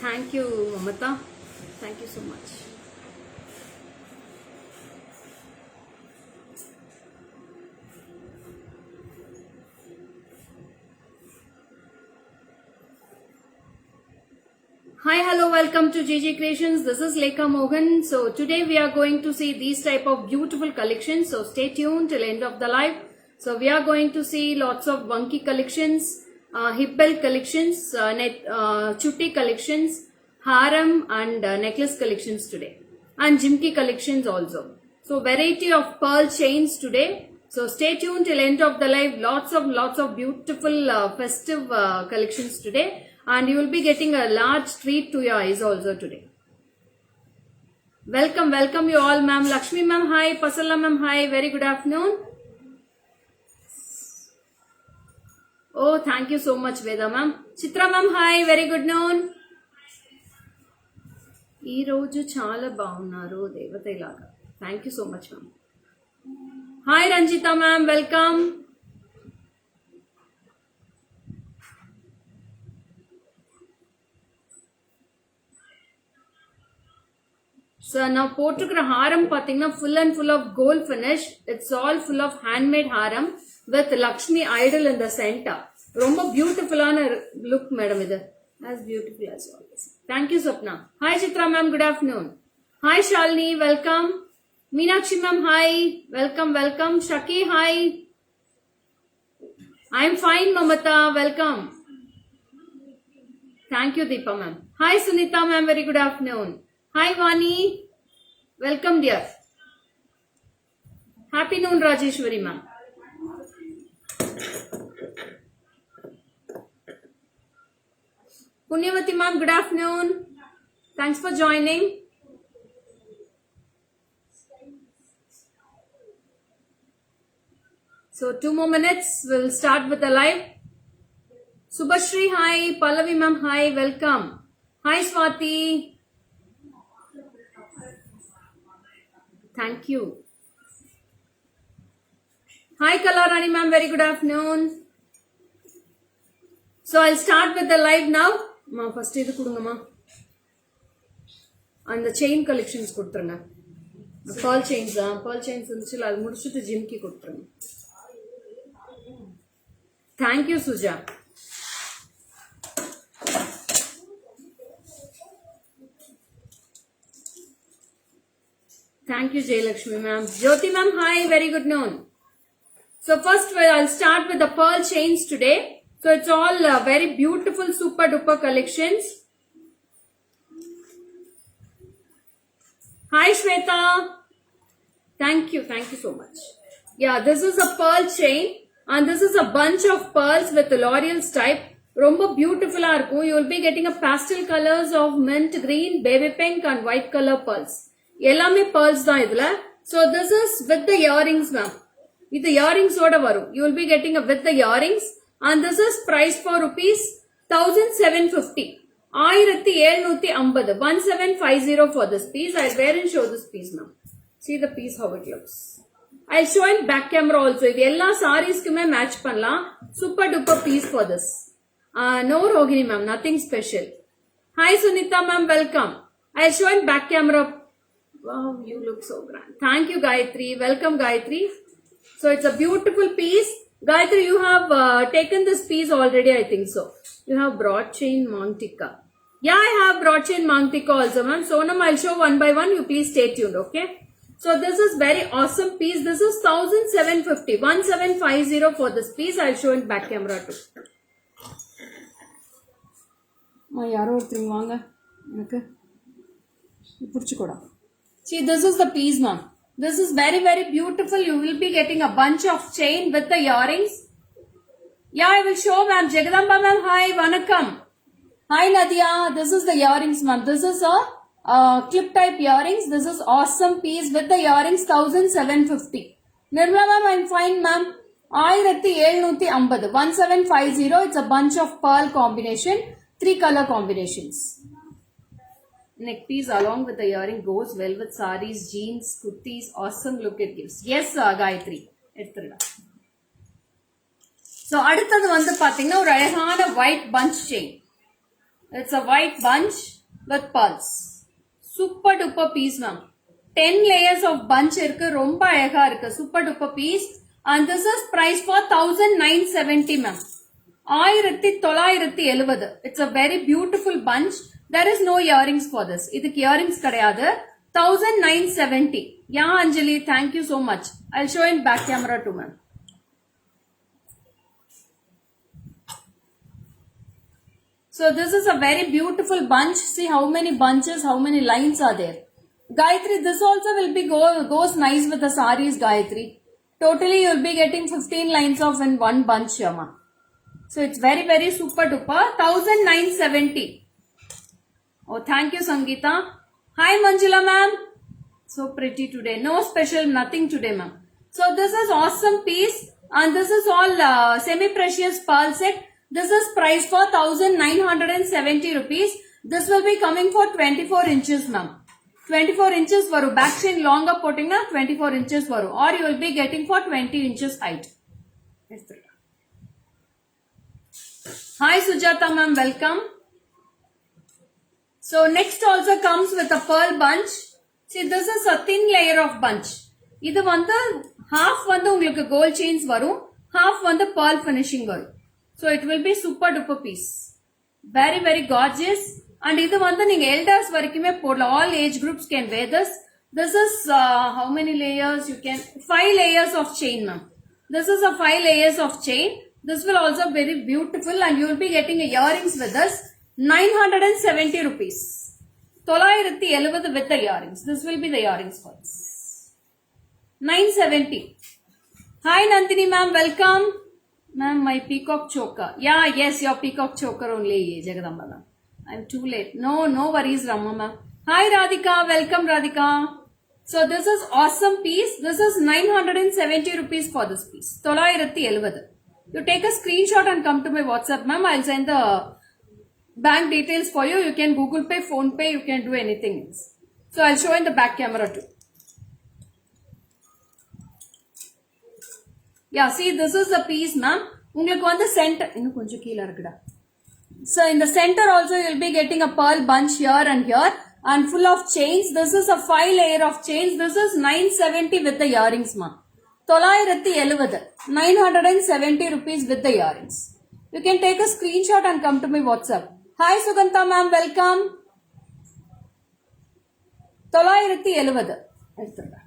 Thank you, Mamata. Thank you so much. Hi, hello, welcome to JJ Creations. This is Lekha Mohan. So today we are going to see these type of beautiful collections. So stay tuned till end of the live. So we are going to see lots of Vanki collections, hip belt collections, chutti collections, harem and necklace collections today, and jimki collections also. So variety of pearl chains today. So stay tuned till end of the live. Lots of beautiful festive collections today. And you will be getting a large treat to your eyes also today. Welcome you all, ma'am. Lakshmi ma'am, hi. Pasalla ma'am, hi. Very good afternoon. Oh, thank you so much, Veda ma'am. Chitra ma'am, hi. Very good noon. ఈ రోజు చాలా బాగున్నారు దేవత ఇలాగా. Thank you so much ma'am. Hi Ranjitha ma'am, welcome. So now போட்டிருக்கிற ஹாரம் பார்த்தீங்கன்னா full and full of gold finish. It's all full of handmade haram with Lakshmi idol in the center. ரொம்ப பியூட்டிஃபுல்லான லுக் மேடம் இது. As beautiful as always. Thank you Swapna. Hi Chitra ma'am, good afternoon. Hi Shalini, welcome. Meenakshi ma'am, hi. Welcome. Shaki, hi. I'm fine Mamata, welcome. Thank you Deepa ma'am. Hi Sunita ma'am, very good afternoon. Hi Vani, welcome dear. Happy noon Rajeshwari ma'am. Punyavati ma'am, good afternoon. Thanks for joining. So 2 more minutes, we'll start with the live. Subhashri, hi. Pallavi ma'am, hi. Welcome. Hi Swati. Thank you. Hi Kalarani ma'am, very good afternoon. So I'll start with the live now. Ma first idu kudunga ma. And the chain collections kudutranga. Pearl chains irundhuchilla adu mudichittu jimki kudutranga. Thank you Suja. Thank you Jayalakshmi ma'am. Jyoti ma'am, hi, very good noon. So first I'll start with the pearl chains today. So it's all very beautiful super duper collections. Hi Shweta. Thank you so much. Yeah, this is a pearl chain and this is a bunch of pearls with L'Oreal type. Romba beautiful ah irukum. You will be getting a pastel colors of mint green, baby pink and white color pearls. எல்லாமே pearls தான் இதுல. So this is with the earrings ma'am. இது earrings ஓட வரும். You will be getting a with the earrings and this is price for rupees 1750. 1750. 1750 for this piece. I'll wear and show this piece now. See the piece how it looks. I'll show in back camera also. இது எல்லா sarees kume match பண்ணலாம். Super duper piece for this. No Rohini ma'am, nothing special. Hi Sunita ma'am, welcome. I'll show in back camera. Wow, you look so grand. Thank you Gayatri. Welcome Gayatri. So it's a beautiful piece. Gayatri, you have taken this piece already, I think so. You have broad chain Mangtika. Yeah, I have broad chain Mangtika also ma'am. Sonam, I'll show one by one. You please stay tuned, okay? So this is very awesome piece. This is 1750. 1750 for this piece. I'll show in back camera too. யாரோ ஒருத்தர் வாங்க எனக்கு புடிச்சுக்கோடா. See, this is the piece ma'am. This is very beautiful. You will be getting a bunch of chain with the earrings. Yeah, I will show ma'am. Jagadamba ma'am, hi, vanakkam. Hi Nadia, this is the earrings ma'am. This is a clip type earrings. This is awesome piece with the earrings 1750. Nirmala ma'am, I'm fine ma'am. 1750. 1750. It's a bunch of pearl combination. 3 color combinations. Neck piece along with the earring goes well with sarees, jeans, kurtis. Awesome look it gives. Yes, Gayatri. So அடுத்தது வந்து பாத்தீங்கன்னா ஒரு அழகான white bunch chain. It's a white bunch with pearls. Super duper piece, ma'am. 10 layers of bunch irukku, romba alaga irukku, super duper piece. And this is price for 1970, ma'am. 1970. It's a very beautiful bunch. There is no earrings for this. Idhukku earrings kadayadu. 1970. Yeah, Anjali, thank you so much. I'll show in back camera too, ma'am. So this is a very beautiful bunch. See how many bunches, how many lines are there. Gayatri, this also will be goes nice with the sarees, Gayatri. Totally you will be getting 15 lines of in one bunch, Yama. So it's very, very super duper. 1970. Oh, thank you, Sangeeta. Hi, Manjula ma'am. So pretty today. No special, nothing today, ma'am. So this is awesome piece. And this is all semi-precious pearl set. This is priced for 1970 rupees. This will be coming for 24 inches, ma'am. 24 inches varu. Back chain longer putting na 24 inches varu. Or you will be getting for 20 inches height. Hi Sujata ma'am, welcome. So next also comes with a pearl bunch. See, this is a thin layer of bunch. Idu vanda half vanda ungalku gold chains varu, half vanda pearl finishing varu. So it will be super duper piece. Very, very gorgeous. And idu vanda neenga elders varikume podla. All age groups can wear this. This is how many layers you can? 5 layers of chain, ma'am. This is a 5 layers of chain. This will also be very beautiful and you will be getting earrings with this. 970 rupees. 970 with the earrings. This will be the earrings for this. 970. Hi Nandini ma'am, welcome. Ma'am, my peacock choker. Yeah, yes, your peacock choker only, Jagadamba ma'am. I'm too late. No worries, Rama ma'am. Hi Radhika, welcome Radhika. So this is awesome piece. This is 970 rupees for this piece. 970. You take a screenshot and come to my WhatsApp, ma'am. I'll send the bank details for you. You can Google Pay, Phone Pay, you can do anything else. So I'll show in the back camera too. Yeah, see, this is the piece, ma'am. உங்களுக்கு வந்து center இன்னும் கொஞ்சம் கீழ இருக்குடா. So in the center also you'll be getting a pearl bunch here and here and full of chains. This is a 5 layer of chains. This is 970 with the earrings, ma'am. 970. 970 rupees with the earrings. You can take a screenshot and come to my WhatsApp. Hi Sugantha ma'am, welcome. 970. எடுத்துடா.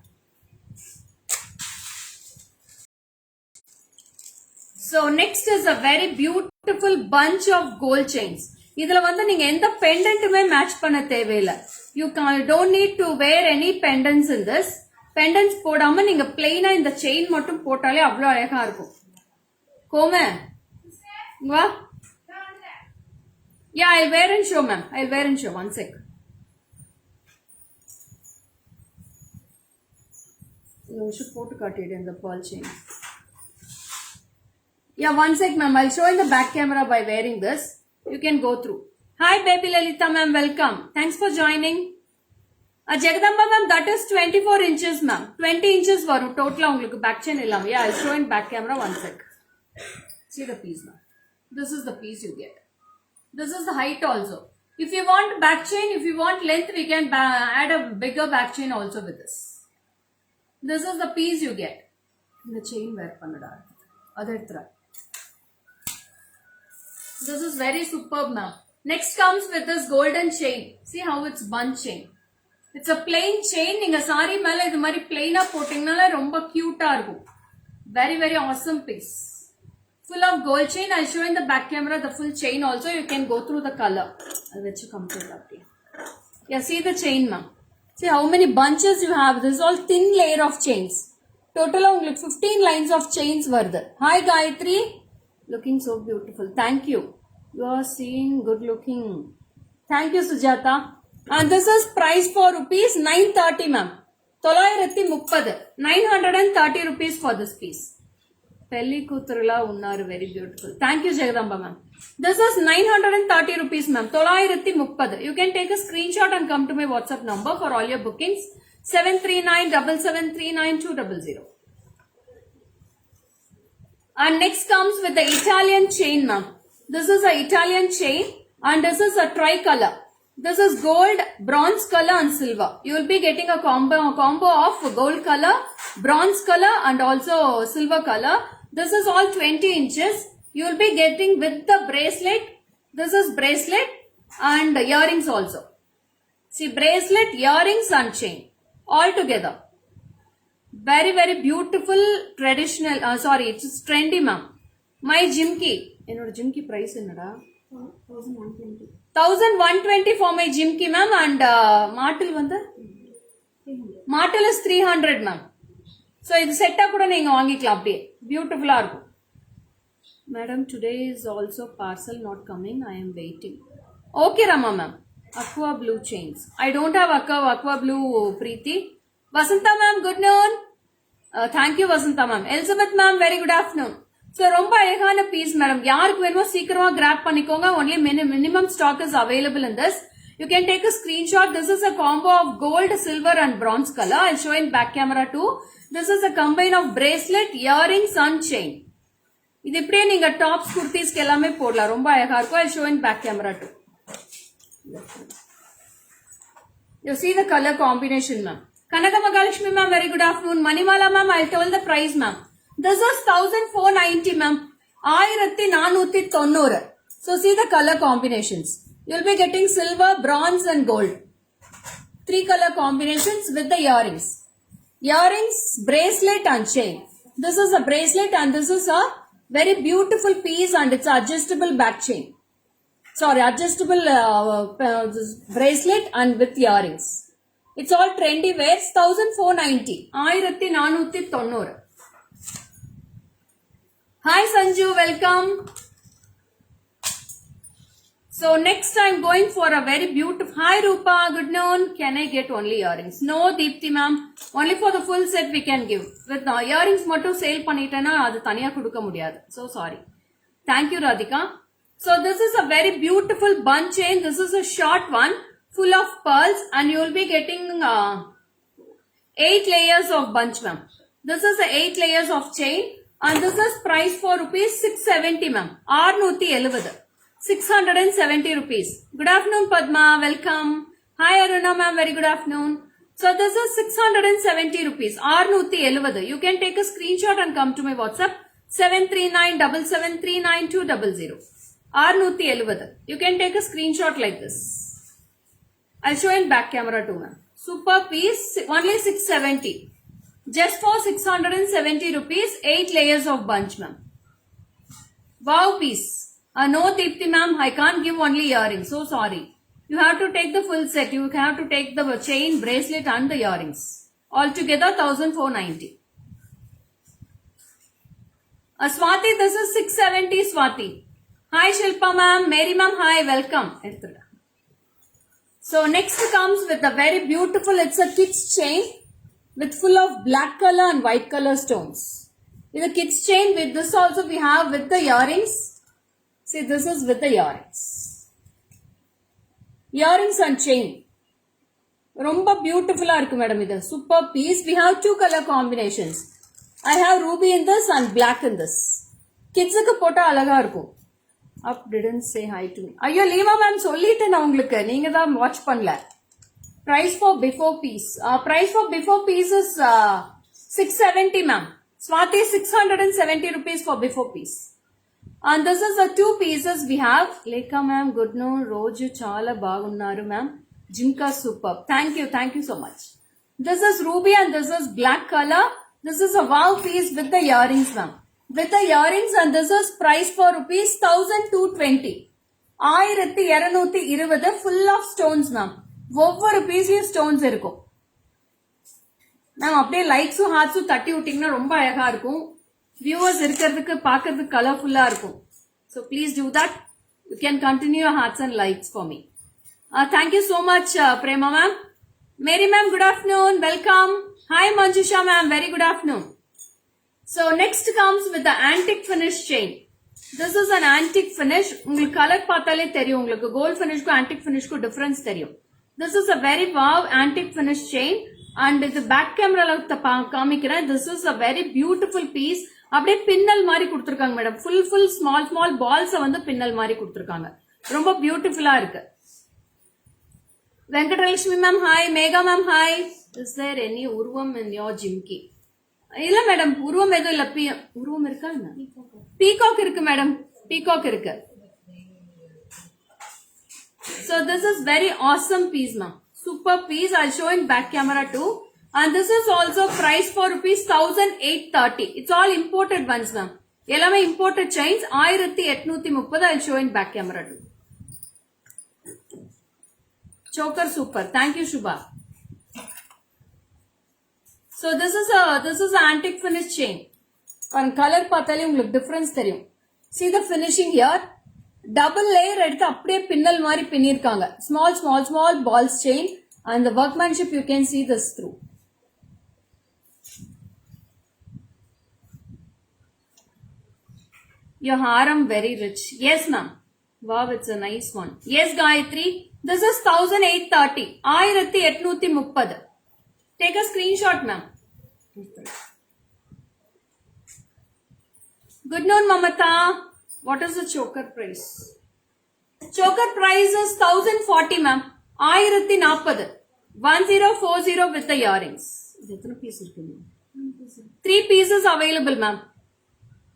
So next is a very beautiful bunch of gold chains. இதுல வந்து நீங்க எந்த பெண்டன்ட்டுமே match பண்ண தேவையில்லை. You don't need to wear any pendants in this. Pendants போடாம நீங்க plain இந்த chain மட்டும் போட்டாலே அவ்வளவு அழகா இருக்கும். கோமே வா. Yeah, I'll wear and show, ma'am. I'll wear and show. One sec. You should put it in the pearl chain. Yeah, one sec, ma'am. I'll show in the back camera by wearing this. You can go through. Hi, baby Lalita, ma'am. Welcome. Thanks for joining. Jagadamba, ma'am, that is 24 inches, ma'am. 20 inches varu total ungalku back chain illam. Yeah, I'll show in back camera. One sec. See the piece, ma'am. This is the piece you get. This is the height also. If you want back chain, if you want length, we can add a bigger back chain also with this. This is the piece you get. The chain wear pannada. Adatra. This is very superb, ma'am. Next comes with this golden chain. See how it's bunch chain. It's a plain chain. Ninga saree mela idu mari plain ah pottingnala romba cute ah irukum. Very, very awesome piece. Full of gold chain. I'll show in the back camera the full chain also. You can go through the color. I'll let you complete up here. Yeah, see the chain, ma'am. See how many bunches you have. This is all thin layer of chains. Total 15 lines of chains were there. Hi Gayatri. Looking so beautiful. Thank you. You are seeing good looking. Thank you Sujata. And this is price for rupees 930, ma'am. 930. 930 rupees for this piece. Pelli kuturula unnaru, very beautiful. Thank you Jagadamba, ma'am. This is 930 rupees, ma'am. 930. You can take a screenshot and come to my WhatsApp number for all your bookings. 7397739 And next comes with the Italian chain, ma'am. This is a Italian chain and this is a tricolor. This is gold, bronze color and silver. You will be getting a combo of gold color, bronze color and also silver color. This is all 20 inches. You will be getting with the bracelet. This is bracelet and earrings also. See, bracelet, earrings and chain all together. Very, very beautiful traditional, sorry, it's trendy ma'am. My jimki. Enoda jimki price enada? 1120 for my jimki ma'am and martel vanda? Martel is 300 ma'am. So, இது செட்டா கூட நீங்க வாங்கிக்கலாம் அப்படியே பியூட்டிஃபுல்லா இருக்கும். Madam, today is also parcel not coming. I am waiting. Okay, Rama ma'am. Aqua blue chains. I don't have aqua blue, Preeti. Vasanta ma'am, good noon. Thank you, Vasanta ma'am. Elizabeth ma'am, very good afternoon. So, ரொம்ப அழகான piece madam. யாருக்கு வேணுமோ சீக்கிரமா graph பண்ணிக்கோங்க. Only minimum stock is available in this. You can take a screenshot. This is a combo of gold, silver and bronze color. I'll show in back camera too. This is a combine of bracelet, earrings and chain. இது இப்படியே நீங்க tops குர்த்திஸ்க்கு எல்லாமே போடலாம். ரொம்ப அழகா இருக்கும். I'll show in back camera too. You see the color combination ma'am. Kanaka Mahalakshmi ma'am, very good afternoon. Manimala ma'am, I'll tell the price ma'am. This is 1490 ma'am. 1490. So see the color combinations. You'll be getting silver, bronze and gold. 3 color combinations with the earrings. Earrings, bracelet and chain. This is a bracelet and this is a very beautiful piece and it's adjustable back chain. Sorry, adjustable bracelet and with earrings. It's all trendy wears. 1490. 1490. Hi Sanju, welcome. So next I'm going for a very beautiful. Hi Rupa, good noon. Can I get only earrings? No Deepthi ma'am. Only for the full set we can give. With earrings மட்டும் sale பண்ணிட்டேனா அது தனியா கொடுக்க முடியாது. So sorry. Thank you Radhika. So this is a very beautiful bunch chain. This is a short one full of pearls and you will be getting 8 layers of bunch ma'am. This is the 8 layers of chain and this is price for rupees 670 ma'am. 670. 670 rupees. Good afternoon Padma, welcome. Hi Aruna ma'am, very good afternoon. So this is 670 rupees. 670. You can take a screenshot and come to my WhatsApp 73977399200. 670. You can take a screenshot like this. I'll show in back camera too ma'am. Super piece, only 670. Just for 670 rupees, 8 layers of bunch ma'am. Wow piece. No Deepthi ma'am, I can't give only earrings. So sorry. You have to take the full set. You have to take the chain, bracelet and the earrings. Altogether 1490. Swati, this is 670 Swati. Hi Shilpa ma'am, Mary ma'am, hi, welcome. So next comes with a very beautiful, it's a kids chain with full of black color and white color stones. In the kids chain with this also we have with the earrings. See, this is with the earrings. Earrings and chain. Romba beautiful irukku madam idu. Super piece. We have 2 color combinations. I have ruby in this and black in this. Kids ku pota alaga irukum. Up didn't say hi to me. Ayyo Leema ma'am solliten ungalku. Neenga da watch பண்ணல. Price for before piece. Price for before piece is 670 ma'am. Swati 670 rupees for before piece. And this is the 2 pieces we have. Lekha ma'am, good noon. Roju chala bagunnaru ma'am. Jimka superb. Thank you so much. This is ruby and this is black color. This is a wow piece with the earrings ma'am. With the earrings and this is price for rupees 1220. 1220 full of stones ma'am. ஒவ்வொரு பீஸையும் stones இருக்கும் ma'am. அப்படியே லைக்ஸும் ஹார்ட்ஸும் தட்டி விட்டீங்கன்னா ரொம்ப அழகா இருக்கும். Viewers இருக்கிறதுக்கு பார்க்கறதுக்கு கலர்ஃபுல்லா இருக்கும். So please do that. You can continue your hearts and likes for me. Thank you so much, Prema ma'am. Mary ma'am, good afternoon. Welcome. Hi Manjusha ma'am, very good afternoon. So next comes with the antique finish chain. This is an antique finish. உங்களுக்கு colour பார்த்தாலே தெரியும். உங்களுக்கு gold ஃபினிஷ்க்கும் antique ஃபினிஷ்க்கும் difference தெரியும். This is a very wow antique finish chain and இது back கேமரால காமிக்கிறேன். This is a very beautiful piece. அப்படியே பின்னல் மாதிரி கொடுத்திருக்காங்க மேடம். ஃபுல் ஸ்மால் பால்ஸ் வந்து பின்னல் மாதிரி கொடுத்திருக்காங்க. ரொம்ப பியூட்டிஃபுல்லா இருக்கு. Venkatalakshmi ma'am, hi. Mega ma'am, hi. Is there any urvam in your jimki? இல்ல மேடம் உருவம் எதுவும் இல்ல உருவம் இருக்கா பீகாக் இருக்கு மேடம் பீகாக் இருக்கு so this is very awesome piece ma'am super piece I'll show in back camera too and this is also price for rupees 1830 it's all imported ones ma'am எல்லாமே imported chains 1830 I'll show in back camera too choker super thank you Shubha. So this is an antique finish chain. On color pathale ungalku difference theriyum. See the finishing here. Double layer eduthu apdiye pinnal mari pinnirukanga. Small balls chain and the workmanship you can see this through. Your haram very rich. Yes ma'am. Wow, it's a nice one. Yes Gayatri. This is 1830. 1830. Take a screenshot, ma'am. Good noon, Mamata. What is the choker price? Choker price is 1040, ma'am. 1040. 1040 with the earrings. 3 pieces available, ma'am.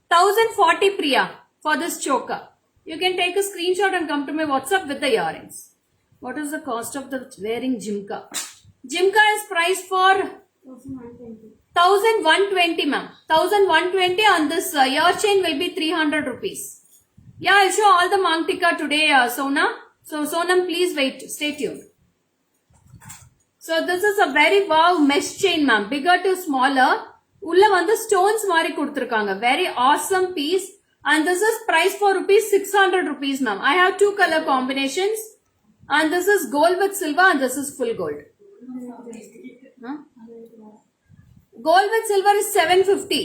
1040 Priya for this choker. You can take a screenshot and come to my WhatsApp with the earrings. What is the cost of the wearing jimka? Jimka is priced for 1120 ma'am. 1120 and this ear chain will be 300 rupees. Yeah, I'll show all the Mangtika today, Sona. So Sonam, please wait. Stay tuned. So this is a very wow mesh chain ma'am. Bigger to smaller. Ulla vandu stones mari kuduthirukanga. Very awesome piece. And this is priced for rupees 600 rupees ma'am. I have 2 color combinations. And this is gold with silver and this is full gold. Huh? Gold with silver is 750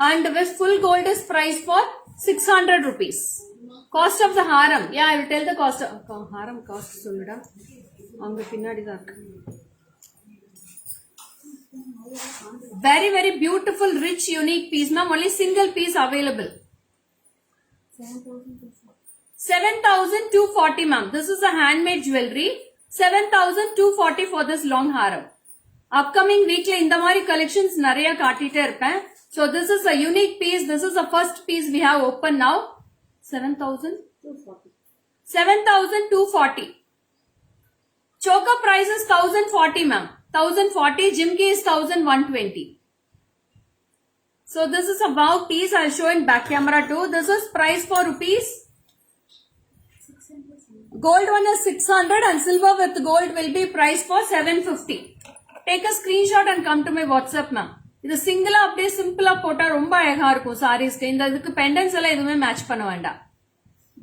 and with full gold is priced for 600 rupees. Cost of the haram. Yeah, I will tell the cost of haram cost. Very, very beautiful, rich, unique piece. Ma'am, only single piece available. 7,240 ma'am. This is a handmade jewelry. 7,240 for this long haram. Upcoming week la indha mari collections nariya kaatite irpen. So this is a unique piece. This is the first piece we have open now. 7,240. 7,240. Choker price is 1,040 ma'am. 1,040. Jimki is 1,120. So this is a wow piece. I'll show in back camera too. This is price for rupees. Gold one is 600 and silver with gold will be priced for 750. Take a screenshot and come to my WhatsApp ma'am. இது சிங்கிளா அப்படியே சிம்பிளா போட்டா ரொம்ப அழகா இருக்கும் சாரீஸ்க்கு. இந்த இதுக்கு பெண்டன்ஸ் எல்லாம் எதுவுமே மேட்ச் பண்ண வேண்டாம்.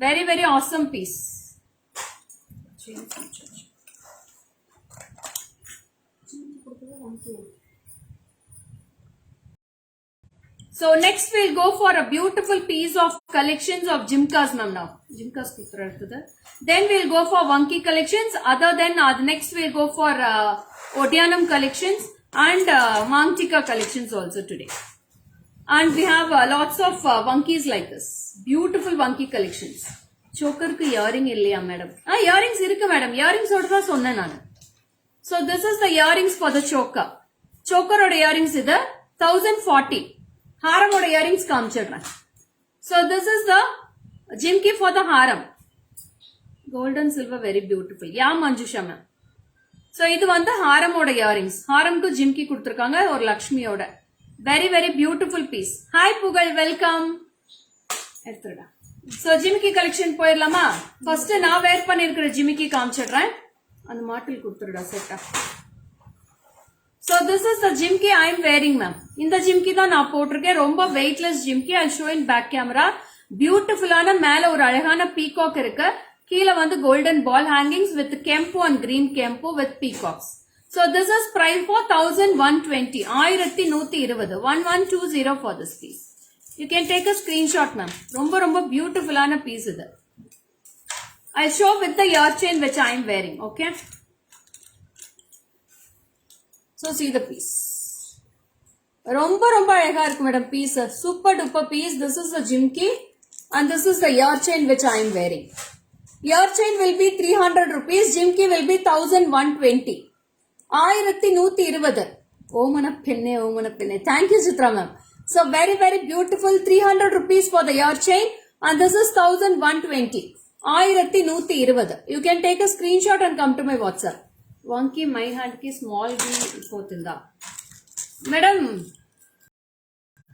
Very very awesome piece. So next we'll go for a beautiful piece of collections of jimkas ma'am now. Jimkas then we'll go for Vanki collections. Other than next we'll go for Odyanam collections and Mangtika collections also today. And we have lots of Vankis like this. Beautiful Vanki collections. Choker ku earring illaya madam. Earrings irukku madam. Earrings oda da sonna nanu. So this is the earrings for the choker. Choker oda earrings idu 1040. Haram oda earrings kaamichidren. So this is the jimki for the haram. Gold and silver very beautiful. Yeah Manjusha ma'am. So இது வந்து ஹாரமோட earrings. ஹாரம்க்கு jhumki கொடுத்திருக்காங்க ஒரு லக்ஷ்மியோட. Very very beautiful piece. Hi Pugazh welcome. எடுத்துடா. So jhumki collection போயிடலாமா? First நான் wear பண்ணிருக்கிற jhumki காமிச்சிடுறேன். அந்த மாட்டில் கொடுத்துடுடா செட்டா. So this is the jimki I am wearing ma'am. இந்த ஜிம்கி தான் நான் போட்டிருக்கேன். ரொம்ப weightless jhumki. I'll show in back camera. பியூட்டிஃபுல்லான மேல ஒரு அழகான பீகாக் இருக்கு. கீழ வந்து golden ball hangings with kempo and green kempo with peacocks. So this is price for 1120. 1120. 1120 for this piece. You can take a screenshot ma'am. ரொம்ப beautiful-ஆன piece இது. I'll show with the ear chain which I am wearing. Okay. So see the piece. ரொம்ப அழகா இருக்கு madam piece. Super duper piece. This is the jimki and this is the ear chain which I am wearing. Your chain will be 300 rupees. Jimki will be 1120. 1120. Omana pinne. Thank you, Chitra ma'am. So very, very beautiful. 300 rupees for the ear chain. And this is 1120. 1120. You can take a screenshot and come to my WhatsApp. Wonky my hand ki small gi potinda. Madam,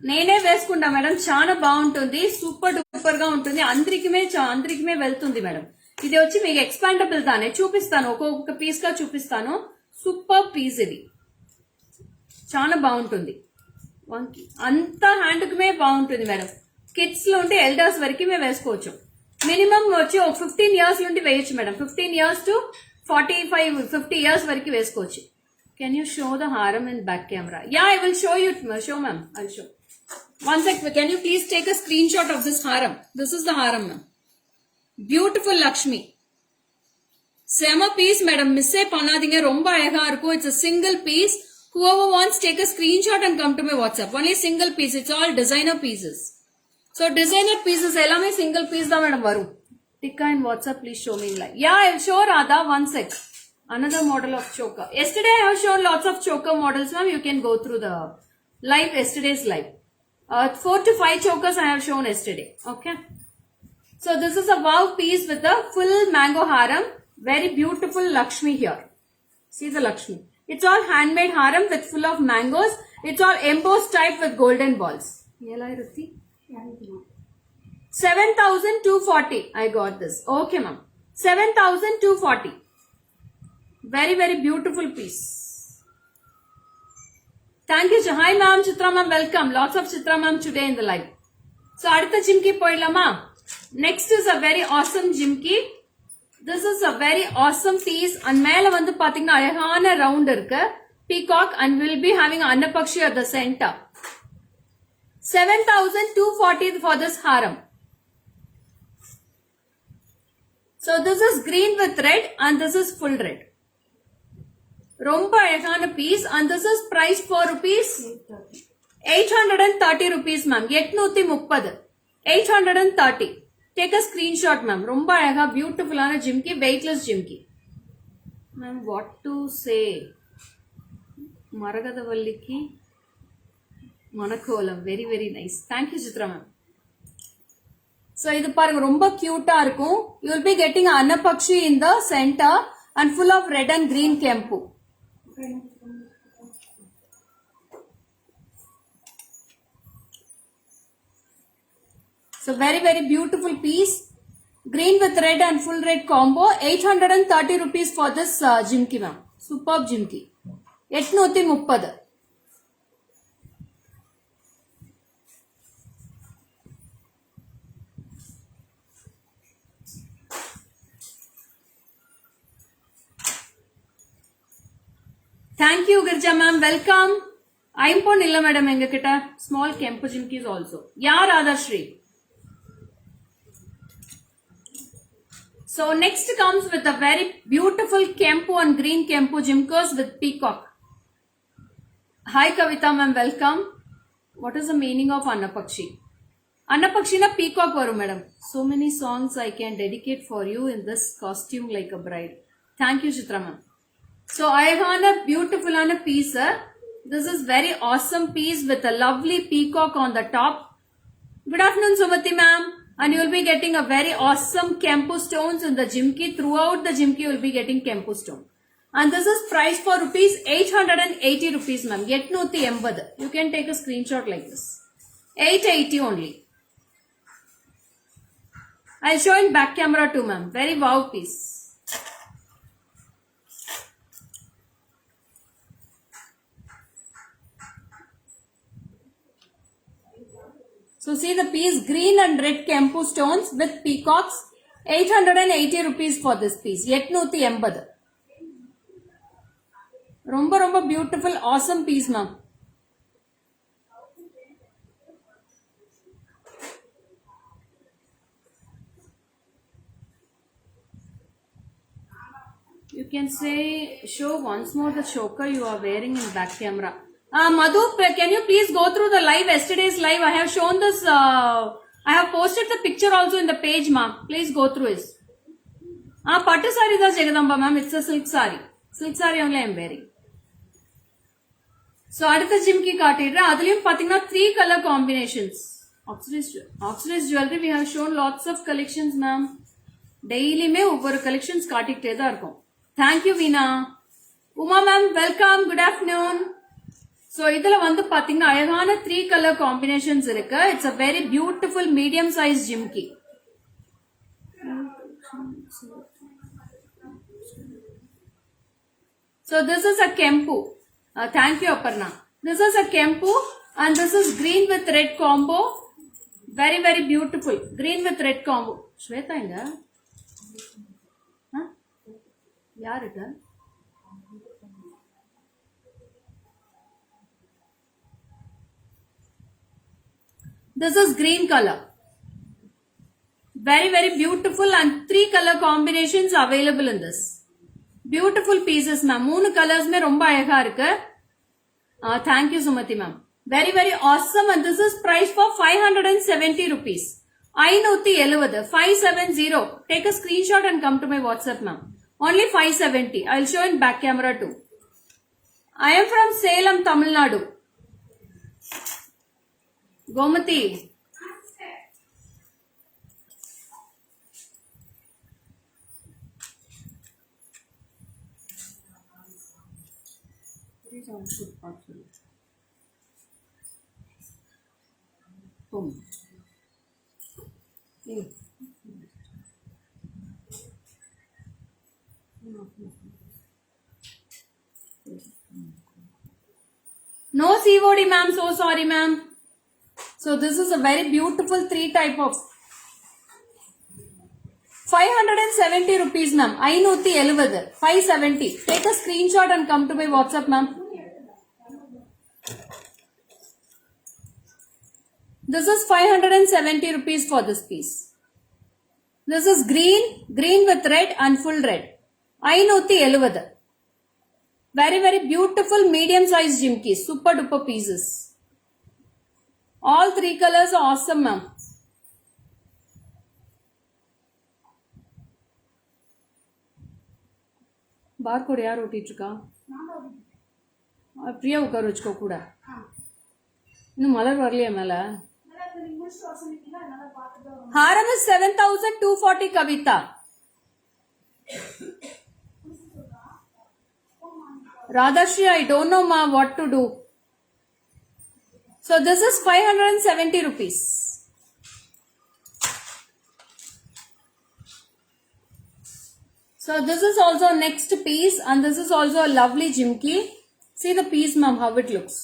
నేనే వేసుకుంటా madam, చాలా బాగుంటుంది, super duper గా ఉంటుంది, అందరికిమే వెళ్తుంది madam. ఇది వచ్చి మీకు ఎక్స్పాండబుల్ దానే చూపిస్తాను, ఒక్కొక్క పీస్ గా చూపిస్తాను. సూపర్ పీస్ ఇది, చాలా బాగుంటుంది. అంత హ్యాండ్ కి బాగుంటుంది మేడం. కిడ్స్ లో ఉంటే ఎల్డర్స్ వరకు మేము వేసుకోవచ్చు. మినిమం వచ్చి ఒక 15 years నుండి వేయచ్చు మేడం. 15 years to 45-50 years వరకు వేసుకోవచ్చు. Can you show the haram in back camera? Yeah, I will show you. Show ma'am, I'll show. One sec, can you please take a screenshot of this haram? This is the haram ma'am. Beautiful Lakshmi. Sema piece madam, miss panadinga, romba alaga irukum. It's a single piece. Whoever wants, take a screenshot and come to my WhatsApp. Only single piece. It's all designer pieces. So designer pieces ellame single piece da madam varum. Tikka in WhatsApp, please show me in live. Yeah, I'll show Radha. One sec. Another model of choker. Yesterday I have shown lots of choker models ma'am. You can go through the live, yesterday's live. 4 to 5 chokers I have shown yesterday. Okay. So this is a wow piece with a full mango haram. Very beautiful Lakshmi here. See the Lakshmi. It's all handmade haram with full of mangoes. It's all embossed type with golden balls. 7,240. I got this. Okay ma'am. 7,240. Very, very beautiful piece. Thank you. Hi ma'am, Chitra ma'am, welcome. Lots of Chitra ma'am today in the live. So adutha jimki poidalama. Next is a very awesome jimki. This is a very awesome piece. And mela vandu pathina alagana round irukku. Peacock, and we'll be having Annapakshi at the center. 7,240 for this haram. So this is green with red and this is full red. Romba alagana piece, and this is priced for rupees 830 rupees ma'am. 830. 830. Take a screenshot ma'am. Romba alaga beautiful ana jimki, weightless jimki. Ma'am, what to say? Maragadavalliki Manakolam. Very, very nice. Thank you Chitra ma'am. So idu parunga romba cute ah irukum. You will be getting Annapakshi in the center and full of red and green kempu. So very, very beautiful piece. Green with red and full red combo. 830 rupees for this jimki ma'am. Superb jimki. 830. Thank you Girja ma'am, welcome. I'm pon illa madam enga kitta small kempu jimkis also. Yeah Radha Shri. So next comes with a very beautiful kempu and green kempu jimkos with peacock. Hi Kavita ma'am, welcome. What is the meaning of Annapakshi? Annapakshi na peacock varu madam. So many songs I can dedicate for you in this costume like a bride. Thank you Chitra ma'am. So I have a beautiful piece. This is very awesome piece with a lovely peacock on the top. Good afternoon Sumati ma'am. And you will be getting a very awesome kempu stones in the jimki. Throughout the jimki you will be getting kempu stone. And this is priced for rupees 880 rupees ma'am. 880. You can take a screenshot like this. 880 only. I'll show in back camera too ma'am. Very wow piece. So see the piece, green and red kempu stones with peacocks. 880 rupees for this piece. 880. Romba beautiful, awesome piece ma'am. You can say, show once more the choker you are wearing in back camera. Madhu, can you please go through the live, yesterday's live? I have shown this, I have posted the picture also in the page ma'am. Please go through it. பட்டு sorry தான் Jagadamba ma'am. It's a silk saree. Silk saree only I am wearing. So அடுத்த ஜிம்கி காட்டிடுறேன். அதுலயும் பாத்தீங்கன்னா 3 color combinations. Oxidized jewelry we have shown lots of collections ma'am. டெய்லியுமே ஒவ்வொரு collections காட்டிக்கிட்டே தான் இருக்கும். Thank you Veena. Uma ma'am welcome, good afternoon. So இதுல வந்து பாத்தீங்கன்னா அழகான 3 color combinations இருக்கு. It's a very beautiful medium size jhumki. So this is a kempu. Thank you Aparna. This is a kempu and this is green with red combo. Very very beautiful. Green with red combo. Shweta inga? Huh? Yaar it? This is green color. Very very beautiful and 3 color combinations available in this. Beautiful pieces ma'am. 3 colors mein romba அழகா இருக்கு. Thank you Sumati ma'am. Very very awesome and this is price for 570 rupees. 570 570. Take a screenshot and come to my WhatsApp ma'am. Only 570. I'll show in back camera too. I am from Salem, Tamil Nadu. Gomati. Boom. No COD ma'am, so sorry ma'am. So this is a very beautiful 3 type of 570 rupees ma'am. 570 570. Take a screenshot and come to my WhatsApp ma'am. This is 570 rupees for this piece. This is green with red and full red. 570. Very very beautiful medium size jimkis. Super duper pieces. All 3 colors are awesome ma'am. Barcode यार ओटिட்டு இருக்கா? பிரியா உட்கார வச்சுக்கோ கூட. இன்னும் மலர் வரலையா மேல? Haram is 7240 Kavita. Radhashri, I don't know ma what to do. So this is 570 rupees. So this is also next piece and this is also a lovely jimki. See the piece ma'am how it looks.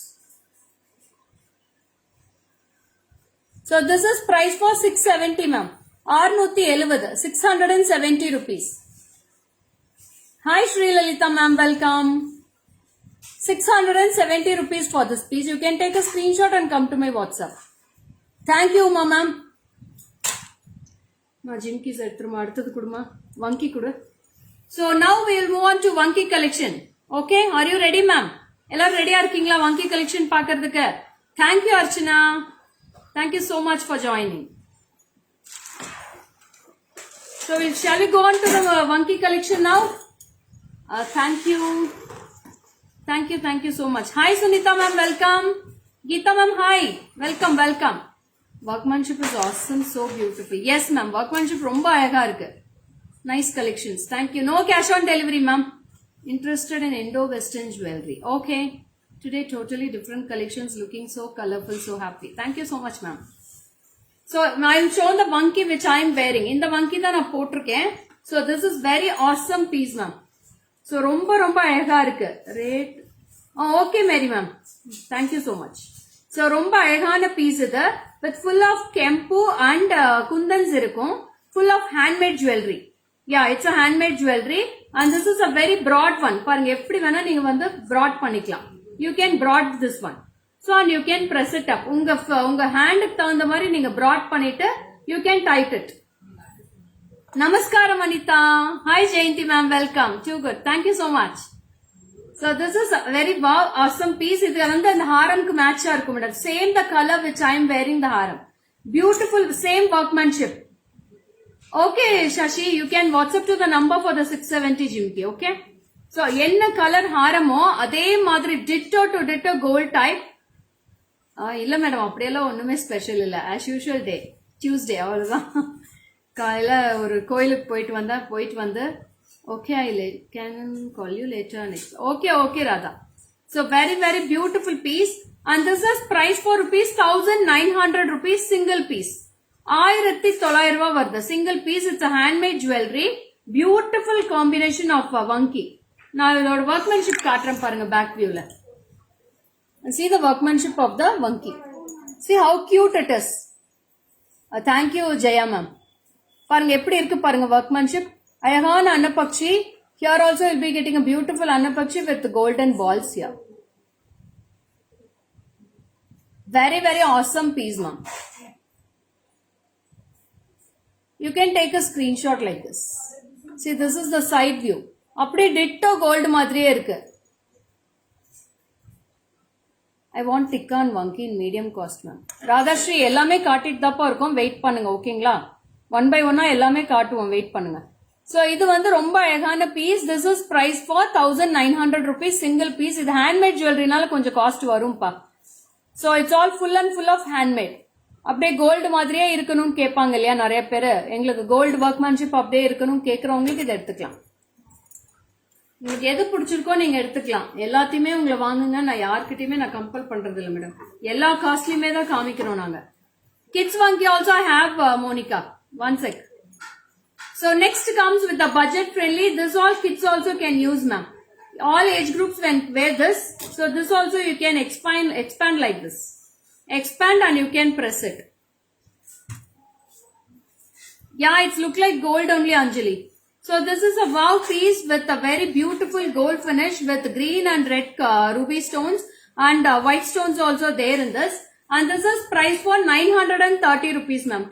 So this is price for 670 ma'am. 670 670 rupees. Hi Shri Lalita ma'am, welcome. 670 rupees for this piece. You can take a screenshot and come to my WhatsApp. Thank you ma'am. Ma jimkis eduthruma aduthathu kuduma vanki kudu. So now we will move on to vanki collection. Okay, are you ready ma'am? Ellarum ready ah irkingla vanki collection paakradhukku? Thank you Archana. Thank you so much for joining. So shall we go on to the vanki collection now? Thank you. Thank you so much. Hi Sunita ma'am, welcome. Geeta ma'am, hi. Welcome, welcome. Workmanship is awesome, so beautiful. Yes ma'am, workmanship romba அழகா இருக்கு. Nice collections. Thank you. No cash on delivery ma'am. Interested in Indo-Western jewelry. Okay. Today totally different collections, looking so colorful, so happy. Thank you so much ma'am. So I will show the vanki which I am wearing. In the vanki தான் நான் போட்டிருக்கேன். So this is very awesome piece ma'am. So ரொம்ப ரொம்ப அழகா இருக்கு. Rate. Okay Mary ma'am. Thank you so much. So ரொம்ப அழகான piece இது with full of kempu and kundans இருக்கும். Full of handmade jewelry. Yeah, it's a handmade jewelry and this is a very broad one. பாருங்க எப்படி வேணா நீங்க வந்து broad பண்ணிக்கலாம். You can broad this one. So and you can press it up. உங்க ஹேண்டுக்கு தகுந்த மாதிரி நீங்க broad பண்ணிட்டு you can tight it. Namaskaram Anita. Hi Jayanti ma'am, welcome. Too good. Thank you so much. So this is a very wow, awesome piece. இது வந்து அந்த ஹாரம்க்கு மேட்சா இருக்கும் madam. Same the color which I am wearing the haram. Beautiful, same workmanship. Okay, Shashi, you can WhatsApp to the number for the 670 Jimki, okay? So, என்ன colour ஹாரமோ அதே மாதிரி ditto to ditto gold type. இல்ல madam அப்படியெல்லாம் ஒண்ணுமே special இல்ல. As usual day Tuesday அவ்வளவுதான். காலையில ஒரு கோயிலுக்கு போயிட்டு வந்து okay I can call you later next. Okay Radha. So very very beautiful piece and this is price for rupees 1900 rupees single piece. 1900 ரூபாய் வருது single piece. It's a handmade jewelry. Beautiful combination of vanki. நான் இதோட workmanship காட்டுறேன் பாருங்க back வியூல. See the workmanship of the vanki. See how cute it is. Thank you Jaya ma'am. பாருங்க எப்படி இருக்கு பாருங்க workmanship. அழகான அன்னப்பக்ஷி. Here also you'll be getting a beautiful annapakshi with golden balls here. Very very awesome piece ma'am. You can take a screenshot like this. See this is the side view. அப்படியே ditto gold மாதிரியே இருக்கு. I want Tikkan Vanki in medium cost ma'am. ராதாஸ்ரீ எல்லாமே காட்டிட்டு தாப்பா இருக்கும். Wait பண்ணுங்க ஓகேங்களா. One by ஒன்னா எல்லாமே காட்டுவோம். வெயிட் பண்ணுங்க. So இது வந்து ரொம்ப அழகான piece. This is price for 1900 rupees single piece. இது handmade jewelryனால கொஞ்சம் காஸ்ட் வரும்பா. So it's all full and full of handmade. அப்படியே கோல்டு மாதிரியே இருக்கணும்னு கேட்பாங்க இல்லையா நிறைய பேரு. எங்களுக்கு கோல்டு ஒர்க்மேன்ஷிப் அப்படியே இருக்கணும்னு கேட்கறவங்களுக்கு இதை எடுத்துக்கலாம். உங்களுக்கு எது பிடிச்சிருக்கோ நீங்க எடுத்துக்கலாம். எல்லாத்தையுமே உங்களை வாங்குங்க. நான் யார்கிட்டயுமே நான் கம்பல் பண்றது இல்லை மேடம். எல்லா காஸ்ட்லயுமே தான் காமிக்கிறோம் நாங்க. கிட்ஸ் வாங்கி also I have Monica. One sec. So next comes with the budget friendly. This all kids also can use ma'am. All age groups can wear this. So this also you can expand like this. Expand and you can press it. Yeah, it's look like gold only Anjali. So this is a wow piece with a very beautiful gold finish with green and red ruby stones and white stones also there in this. And this is price for 930 rupees ma'am.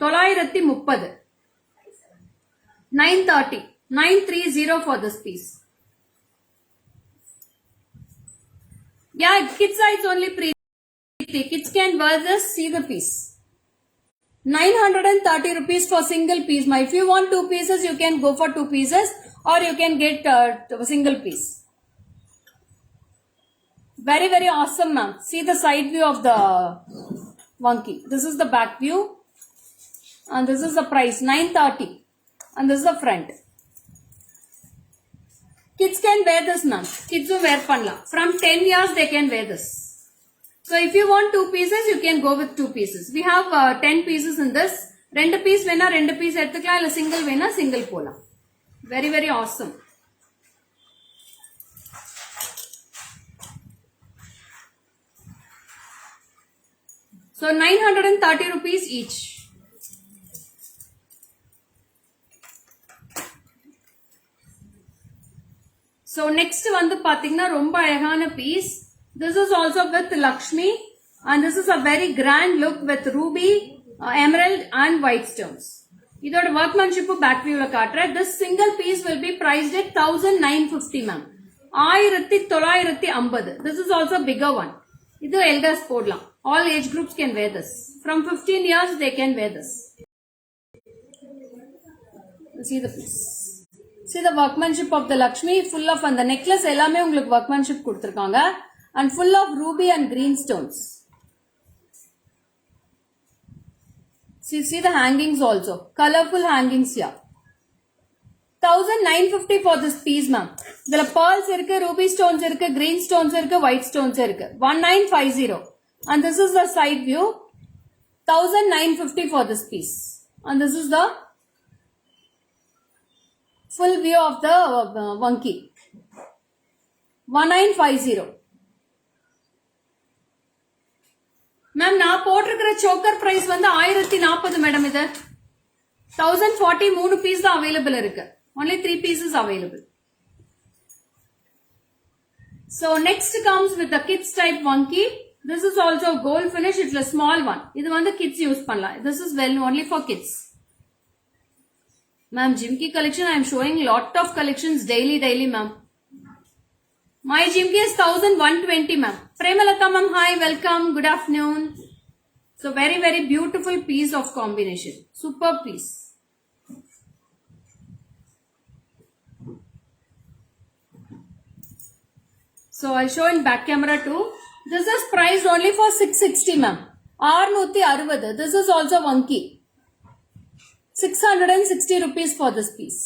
930. 930 for this piece. Yeah, kids size only Preeti. Kids can wear this. See the piece. 930 rupees for single piece. If you want 2 pieces, you can go for 2 pieces or you can get a single piece. Very very awesome ma'am. See the side view of the vanki. This is the back view and this is the price 930. And this is the front. Kids can wear this ma'am. Kids will wear panla. From 10 years they can wear this. So if you want 2 pieces, you can go with 2 pieces. We have 10 pieces in this. 2 piece vena 2 piece எடுத்துக்கலாம் இல்ல single vena single போலாம். Very very awesome. So 930 rupees each. So next வந்து பாத்தீங்கன்னா ரொம்ப அழகான piece. This is also with Lakshmi and this is a very grand look with ruby, emerald and white stones. இதோட workmanship back viewல காட்டுறேன். This single piece will be priced at 1950 ma'am. 1950. This is also bigger one. இது elders போடலாம். All age groups can wear this. From 15 years they can wear this. See the piece. See the workmanship of the Lakshmi full of and the necklace எல்லாமே உங்களுக்கு workmanship கொடுத்திருக்காங்க and full of ruby and green stones. See the hangings also. Colorful hangings here. 1950 for this piece ma'am. இதுல pearls இருக்கு, ruby stones இருக்கு, green stones இருக்கு, white stones இருக்கு. 1950. And this is the side view. 1950 for this piece. And this is the full view of the vanki. 1950. Ma'am, நான் போட்டிருக்கிற choker price வந்து 1040 madam இது. 1040 3 piece தான் available இருக்கு. Only 3 pieces available. So next comes with the kids type vanki. This is also gold finish. It's a small one. இது வந்து kids use பண்ணலாம். This is well only for kids. Ma'am, Jimki collection, I am showing lot of collections daily ma'am. My Jimki is 1120 ma'am. Premalata ma'am, hi, welcome, good afternoon. So very very beautiful piece of combination. Super piece. So I'll show in back camera too. This is priced only for 660 ma'am. 660. This is also Vanki. 660 rupees for this piece.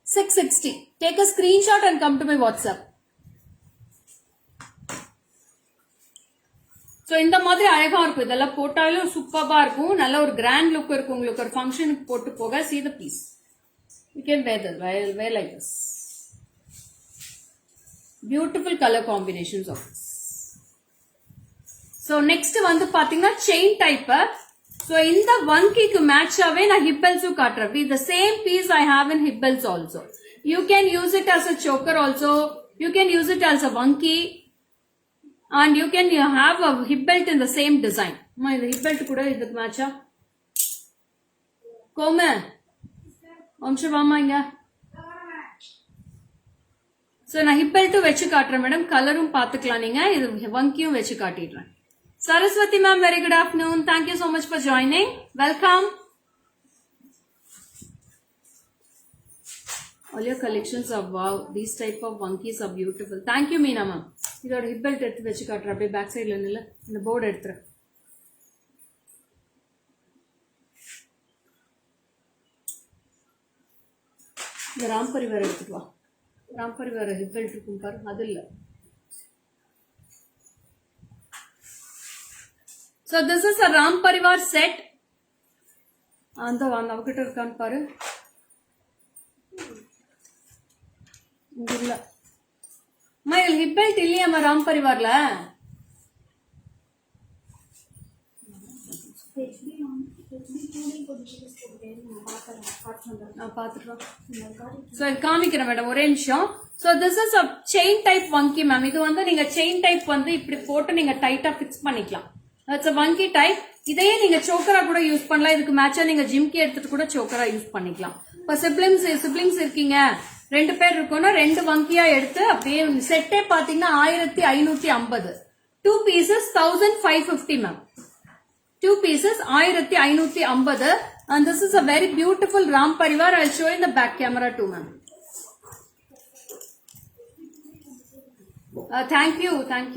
660. Take a screenshot and come to my WhatsApp. So இந்த மாதிரி அழகா இருக்கும். இதெல்லாம் போட்டாலும் சூப்பரா இருக்கும். நல்ல ஒரு கிராண்ட் லுக் இருக்கும். உங்களுக்கு ஒரு ஃபங்க்ஷனுக்கு போட்டு போக. See the piece. You can wear this. Wear like this. Beautiful color combinations of this. So next வந்து பாத்தீங்கன்னா chain type. So இந்த வங்கிக்கு மேட்ச் ஆவே நான் hip belts காட்டுறேன். The same piece I have in hip belts also. You can use it as a choker also. You can use it as a vanki. And you can have a hip belt in the same design. இந்த hip belt கூட இதுக்கு மேட்சா? கோமே வம்சம் வாமா இங்க. So நான் hip belt வச்சு காட்டுறேன் மேடம். கலரும் பாத்துக்கலாம் நீங்க. இது வங்கியும் வச்சு காட்டிடுறேன். Saraswati ma'am, very good afternoon. Thank you so much for joining. Welcome. All your collections are wow. These type of vankies are beautiful. Thank you Meena ma'am. இதோட hip belt எடுத்து வச்சு காட்டுறேன். அப்படியே பேக் சைடுல நில்ல. இந்த போர்டு எடுத்துறேன். இந்த ராம்பரிவார் எடுத்துட்டு வா. ராம்பரிவார் hip belt இருக்கும் பாரு. அது இல்ல. So this is a Ram Parivar set. அந்த அவகிட்ட இருக்கான்னு பாரு. இல்ல மயில் hip belt இல்லையா ராம் பரிவார்ல? So காமிக்கிறேன் மேடம் ஒரே நிமிஷம். So this is a chain type vanki ma'am. இது வந்து நீங்க chain type வந்து இப்படி போட்டு நீங்க டைட்டா ஃபிக்ஸ் பண்ணிக்கலாம். That's a vanki type. இதையே நீங்க சோக்கரா கூட யூஸ் பண்ணலாம். இதுக்கு மேட்சா நீங்க ஜிம்கி எடுத்துட்டு கூட சோக்கரா யூஸ் பண்ணிக்கலாம். இப்ப சிப்லிங்ஸ் இருக்கீங்க, 2 பேர் இருக்கோம்னா 2 வங்கியா எடுத்து அப்படியே செட்டே பாத்தீங்கன்னா 1550. 2 pieces 1550 ma'am. 2 pieces 1550. And this is a very beautiful Ram Parivar. I'll show in the back camera too ma'am. Thank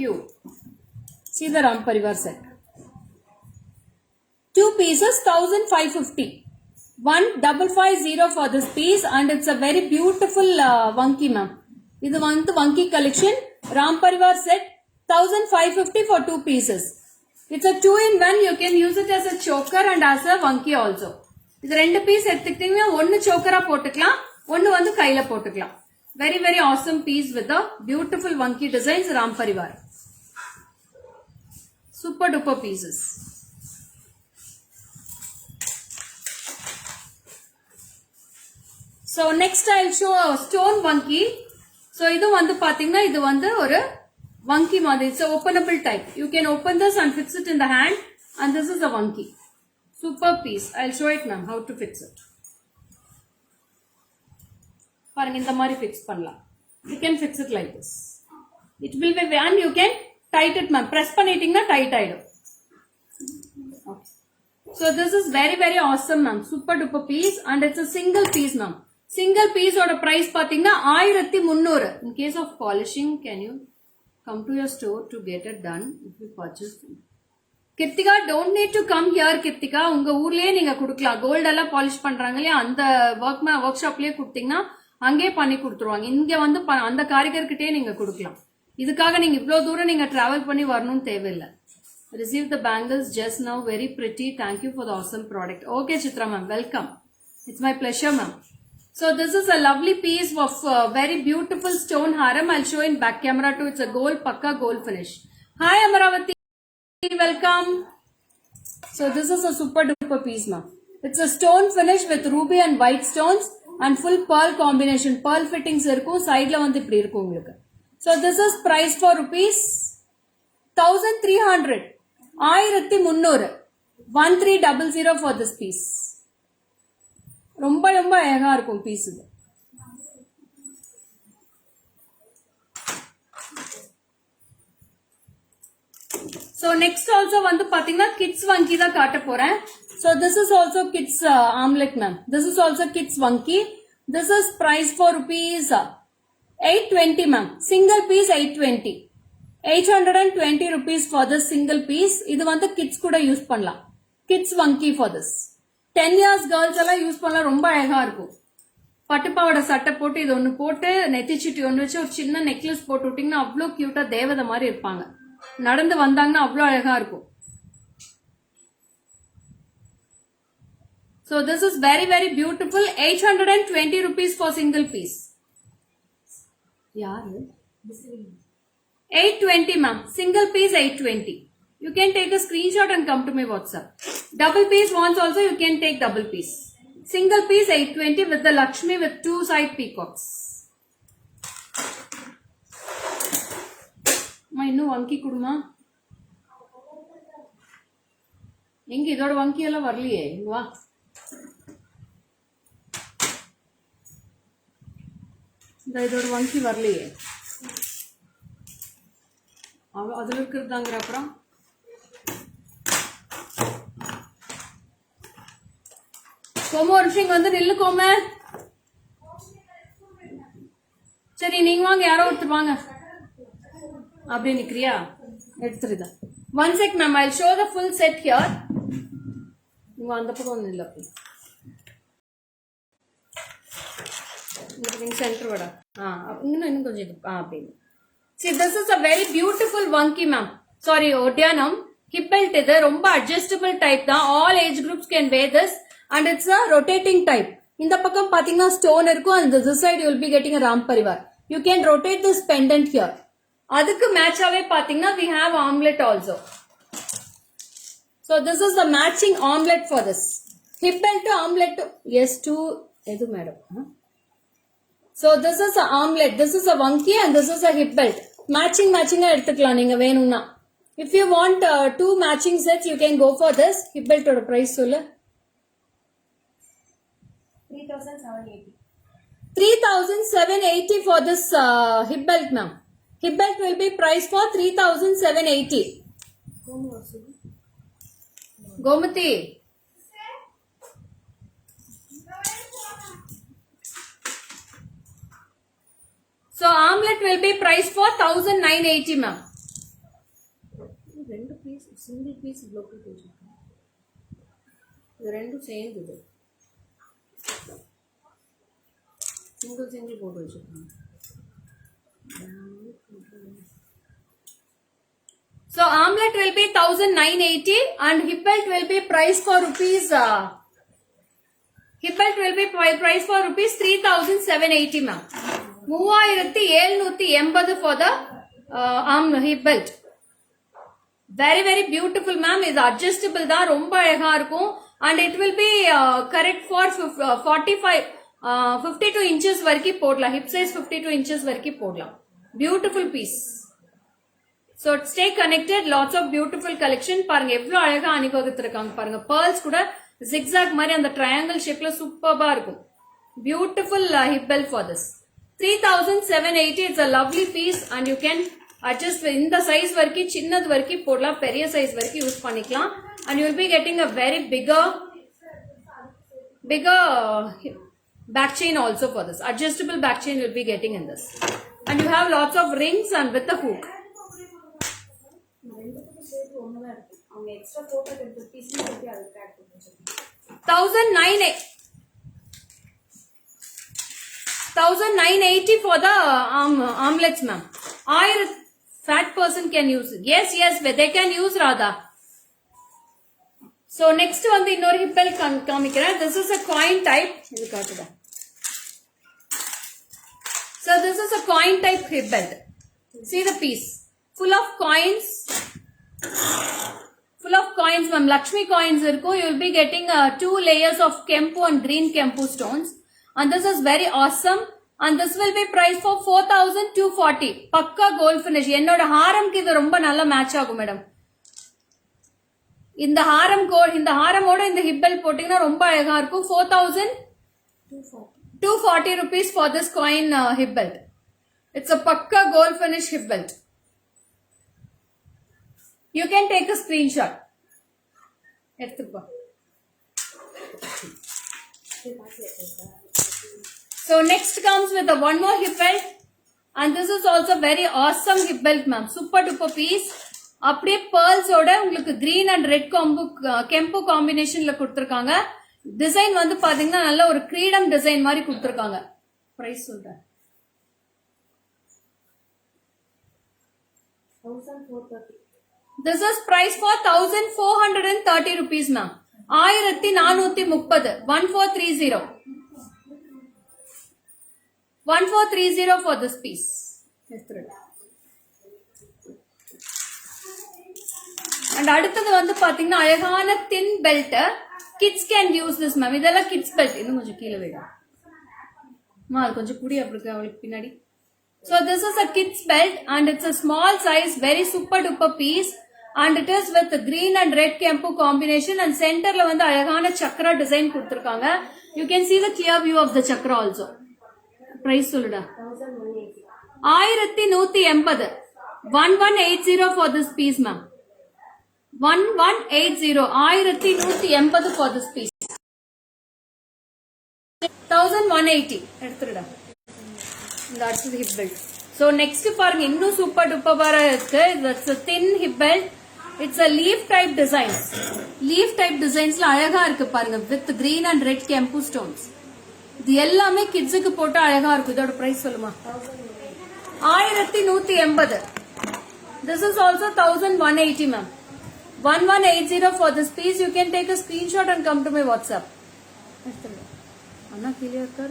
you. See the Ram Parivar set. 2 pieces 1550. 1550 for this piece, and it's a very beautiful vanki ma'am. This one the vanki collection Ram Parivar set 1550 for 2 pieces. It's a 2-in-1. You can use it as a choker and as a vanki also. இது 2 piece எடுத்துக்கிட்டீங்கன்னா ஒன்னு சோக்கரா போட்டுக்கலாம், ஒன்னு வந்து கையில போட்டுக்கலாம். Very very awesome piece with the beautiful vanki designs Ram Parivar. Super duper pieces. So next I'll show a stone vanki. So இது வந்து பாத்தீங்கன்னா இது வந்து ஒரு vanki மாதிரி. It's a openable type. You can open this and fix it in the hand, and this is a vanki. Super piece. I'll show it ma'am how to fix it. பாருங்க இந்த மாதிரி fix பண்ணலாம். You can fix it like this. It will be, and you can tight it ma'am. Press பண்ணிட்டீங்கன்னா tight ஆயிடும். Okay. So this is very very awesome ma'am. Super duper piece, and it's a single piece ma'am. Single piece oda price பாத்தீங்கன்னா 1300. In case of polishing, can you come to your store to get it done if you purchase? Kirtika, don't need to come here Kirtika. உங்க ஊர்லயே நீங்க குடுக்கலாம். Gold எல்லாம் polish பண்றாங்க இல்லையா, அந்த work ஷாப்லயே கொடுத்தீங்கன்னா அங்கே பண்ணி கொடுத்துருவாங்க. இங்க வந்து அந்த காரிகர்கிட்டயே நீங்க கொடுக்கலாம். இதுக்காக நீங்க இவ்வளவு தூரம் நீங்க டிராவல் பண்ணி வரணும்னு தேவையில்லை. Receive the bangles just now, very pretty. Thank you for the awesome product. Okay Chitra ma'am, welcome. It's my pleasure ma'am. So this is a lovely piece of very beautiful stone haram. I'll show in back camera too. It's a gold, pakka gold finish. Hi Amaravati, welcome. So this is a super duper piece ma'am. It's a stone finish with ruby and white stones and full pearl combination. Pearl fittings irukkum, side la vandu ipdi irukkum ungalku. So this is priced for rupees 1300. 1300. 1300 for this piece. ரொம்ப ரொம்ப அழகா இருக்கும் piece இது. So next also வந்து பாத்தீங்கன்னா kids vanki தான் காட்ட போறேன். So this is also kids armlet ma'am. This is also kids vanki. This is price for rupees 820 ma'am. Single piece 820. 820 rupees for this single piece. இது வந்து kids கூட use பண்ணலாம். Kids வங்கி for this. 10 years girls எல்லாம் use பண்ணலாம், ரொம்ப அழகா இருக்கும். பட்டுப்பாவோட சட்டை போட்டு இது ஒண்ணு போட்டு நெத்திச்சுட்டி ஒண்ணு வச்சு ஒரு சின்ன நெக்லஸ் போட்டு விட்டீங்கன்னா அவ்வளோ கியூட்டா தேவதை மாதிரி இருப்பாங்க. நடந்து வந்தாங்கன்னா அவ்வளோ அழகா இருக்கும். So this is very very beautiful. 820 rupees for single piece. யாரு 820 ma'am. Single piece 820. You can take a screenshot and come to my WhatsApp. Double piece wants also, you can take double piece. Single piece 820 with the Lakshmi with 2 side peacocks. Ma innu vanki kuduma. Inge idoda vanki ella varliye. Inga va. இதோட வங்கி வரலையே, அதுல இருக்கிறதாங்கிற. அப்புறம் கோம ஒரு விஷயம் வந்து நில்லு கோம. சரி நீங்க வாங்க, யாரோ ஒருத்தர் வாங்க. அப்படியே நிக்கிறியா, எடுத்துருதா. One check ma'am, I show the full set here. நீங்க அந்த பக்கம் நில்ல. சென்டர் வடா இன்னும் கொஞ்சம் அப்படின்னு. See, this is a very beautiful vanki ma'am. Sorry, Odyanam. Hip belt இது ரொம்ப adjustable type தான். All age groups can wear this and it's a rotating type. இந்த பக்கம் பாத்தீங்கன்னா ஸ்டோன் இருக்கும் and this side you will be getting a Ram Parivar. You can rotate this pendant here. அதுக்கு மேட்சாவே பாத்தீங்கன்னா we have armlet also. So this is the matching armlet for this. Hip belt to armlet to yes to edu madam. So this is a armlet, this is a vanki and this is a hip belt. Matching எடுத்துக்கலாம் நீங்க வேணும்னா. If you want 2 matching sets, you can go for this. Hip belt ஓட price சொல்லு. 3780. 3780 for this hip belt ma'am. Hip belt will be priced for 3780. Gomati. So armlet will be priced for 1980 ma'am. ரெண்டு piece single piece block போட்டுருக்கேன். இது ரெண்டும் சேர்ந்து இது single போட்டு வச்சிருக்கேன். So armlet will be 1980 and hip belt will be priced for rupees. Hip belt will be priced for rupees 3780 ma'am. 3780 for the hip belt. Very very beautiful ma'am. Is adjustable da, romba அழகா இருக்கும் and it will be correct for 52 inches வரைக்கும் போடலாம். Hip size 52 inches வரைக்கும் போடலாம். Beautiful piece. So stay connected. Lots of beautiful collection. பாருங்க எவ்வளவு அழகா அணிவகுத்திருக்காங்க பாருங்க. Pearls கூட zigzag மாதிரி அந்த triangle shapeல சூப்பரா இருக்கும். Beautiful hip belt for this. 3780. It's a lovely piece and you can adjust இந்த size வரைக்கும் சின்னது வரைக்கும் போடலாம், பெரிய size வரைக்கும் யூஸ் பண்ணிக்கலாம் and you will be getting a very bigger back chain also for this. Adjustable back chain you will be getting in this and you have lots of rings and with a hook. 1980 for the armlets ma'am. Fat person can use it. Yes, they can use Radha. So next one the இன்னொரு hip belt காமிக்கிறேன். This is a coin type. இது காட்டுதா. So this is a coin type hip belt. See the piece. Full of coins ma'am. Lakshmi coins இருக்கும். You will be getting 2 layers of kempu and green kempu stones. And this is very awesome. And this will be priced for 4240. Pakka gold finish. என்னோட ஹாரம்க்கு இது ரொம்ப நல்ல match ஆகும் madam. இந்த ஹாரமோட இந்த hip belt போட்டீங்கன்னா ரொம்ப அழகா இருக்கும். 4240 rupees for this coin hip belt. It's a pakka gold finish hip belt. You can take a screenshot. எடுத்துப்பா. So next comes with one more hip belt. And this is also very awesome hip belt ma'am. Super duper piece. அப்படியே pearls-ஓட உங்களுக்கு green and red கெம்பு காம்பினேஷன்ல கொடுத்திருக்காங்க. Design வந்து பாத்தீங்கன்னா நல்ல ஒரு கிரீடம் design மாதிரி கொடுத்திருக்காங்க. பிரைஸ் சொல்றேன். 1430. This is price for 1430 rupees ma'am. 1430. 1430. 1430 for this piece. And அடுத்தது வந்து பாத்தீங்கன்னா அழகான thin belt. Kids can use this ma'am. இதெல்லாம் kids belt. இன்னும் கொஞ்சம் கீழே வைங்க. அது கொஞ்சம் புடி அப்படிக்கு அவளுக்கு பின்னாடி. So this is a kids belt and it's a small size, very super duper piece and it is with green and red kempu combination and centerல வந்து அழகான சக்கரா டிசைன் கொடுத்திருக்காங்க. You can see the clear view of the chakra also. Price சொல்லுடா. 1180. 1180 for this piece ma'am. 1180. 1180 for this piece. 1180. எடுத்துடா. That's the hip belt. So next பாருங்க இன்னும் super டூப்பரா இருக்கு. That's a thin hip belt. It's a leaf type designs. Leaf type designsல அழகா இருக்கு பாருங்க with green and red kempu stones. இது எல்லாமே கிட்ஸுக்கு போட்டு அழகா இருக்கும். இதோட பிரைஸ் சொல்லுமா? 1180. This is also 1180 ma'am. 1180 for this piece. You can take a screenshot and come to my WhatsApp. Anna clear kar.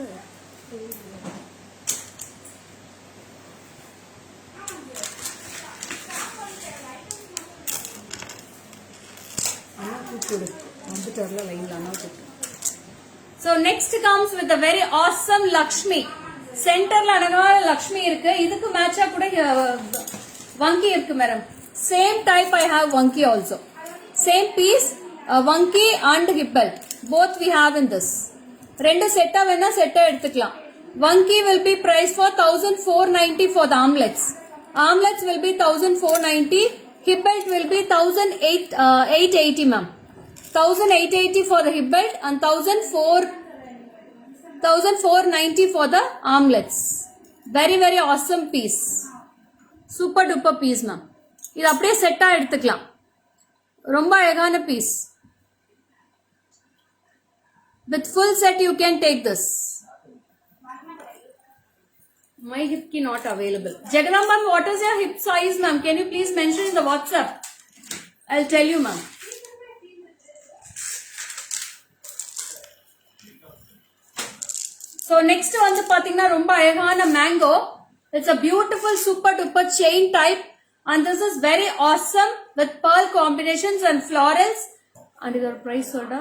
So next comes with a very awesome Lakshmi. Centerல அழகான லக்ஷ்மி இருக்கு. இதுக்கு மேட்சா கூட வங்கி இருக்கு madam. Same type I have Vanki also. Same piece, Vanki and hip belt. Both we have in this. ரெண்டு செட்டா வேணா செட்டா எடுத்துக்கலாம். Vanki will be priced for 1490 for the armlets. Armlets will be 1490. Hip belt will be 1880 ma'am. 1880 for the hip belt and 1490 for the armlets. Very very awesome piece. Super duper piece ma'am. இது அப்படியே செட்டா எடுத்துக்கலாம். ரொம்ப அழகான piece. With full set you can take this. My hip key not available. Jagannath ma'am, what is your hip size ma'am? Can you please mention in the WhatsApp? I'll tell you ma'am. So next வந்து பாத்தீங்கன்னா ரொம்ப அழகான mango. It's a beautiful super duper chain type. And this is very awesome with pearl combinations and florals. And your price soda.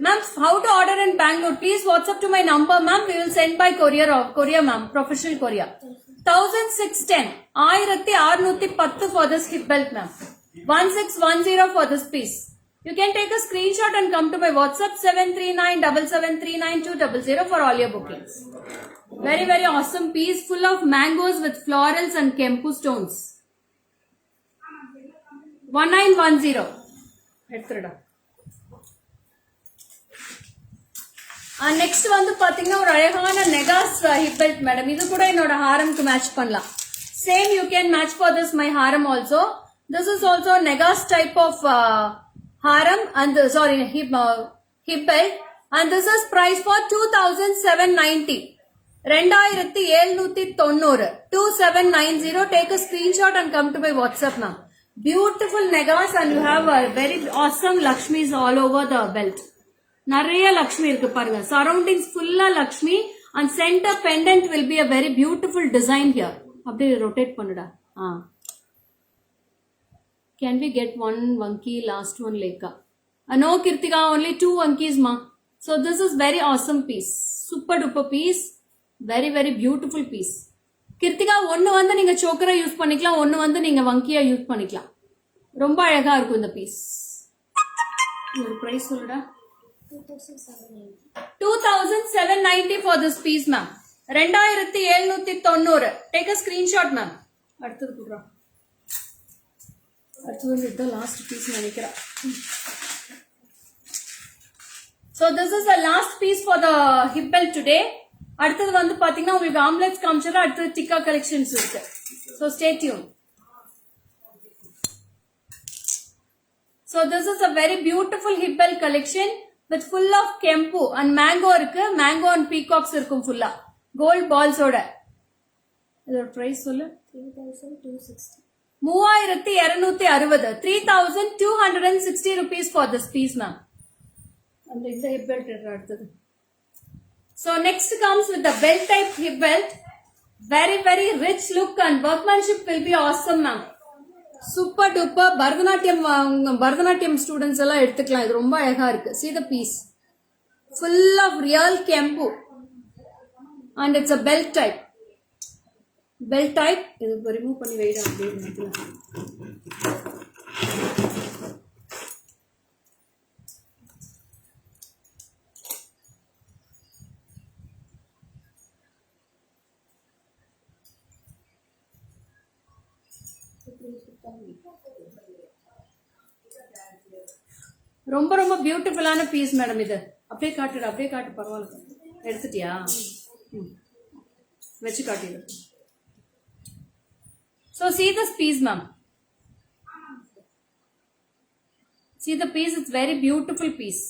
Ma'am, how to order in Bangalore? Please WhatsApp to my number, ma'am. We will send by courier ma'am. Professional courier. 1610. 1610 for this hip belt, ma'am. 1610 for this piece. You can take a screenshot and come to my WhatsApp 73977392000 for all your bookings. Very very awesome piece full of mangoes with florals and kempu stones. 1910. எடுத்துடா. Next வந்து பாத்தீங்கன்னா ஒரு அழகான நெகாஸ் hip belt madam. இது கூட என்னோட ஹாரம்க்கு match பண்ணலாம். Same you can match for this my haram also. This is also necklace type of haram and sari hip belt and this is price for 2790. 2790. 2790. Take a screenshot and come to my WhatsApp ma'am. Beautiful negas and you have a very awesome Lakshmis all over the belt. நிறைய லக்ஷ்மி இருக்கு பாருங்க. Surroundings full-ஆ Lakshmi and center pendant will be a very beautiful design here. அப்படியே rotate பண்ணுடா. Can we get one Vanki, last one Lekha? No Kirtika, only 2 Vankis ma. So this is very awesome piece. Super duper piece. Very very beautiful piece. Kirtika, ஒன்னு வந்து நீங்க சோக்கரா use பண்ணிக்கலாம், ஒன்னு வந்து நீங்க வங்கியா use பண்ணிக்கலாம். ரொம்ப அழகா இருக்கும் இந்த பீஸ். ஒரு பிரைஸ் சொல்லுடா. 2790 for this piece ma'am. 2790. Take a screenshot ma'am. அடுத்தது குடுறா. அடுத்தது இந்த லாஸ்ட் பீஸ் நினைக்கிறேன். So this is the last piece for the hip belt today. அடுத்தது வந்து பாத்தீங்கன்னா உங்களுக்கு ஆம்லெட்ஸ் காமிச்சது, அடுத்தது டிக்கா கலெக்ஷன்ஸ் இருக்கு. So stay tuned. So this is a very beautiful hip belt collection with full of kempu and mango இருக்கு. Mango and peacocks இருக்கும் full gold balls ஓட. இதோட price சொல்லு. 3260. 3260. 3260 rupees for this piece ma'am. And இந்த hip belt அடுத்தது. So next comes with the belt type hip belt. Very very rich look and workmanship will be awesome ma'am. Super duper Bharatanatyam students எல்லாம் எடுத்துக்கலாம். இது ரொம்ப அழகா இருக்கு. See the piece. Full of real kempu. And it's a belt type. Belt type. இது remove பண்ணி வைடா அப்படியே நினைக்கலாம். ரொம்ப ரொம்ப பியூட்டிஃபுல்லான பீஸ் மேடம். இது அப்படியே காட்டு பரவாயில்ல. எடுத்துட்டியா? வச்சு காட்டிடு. So see this piece ma'am. See the piece, it's very beautiful piece.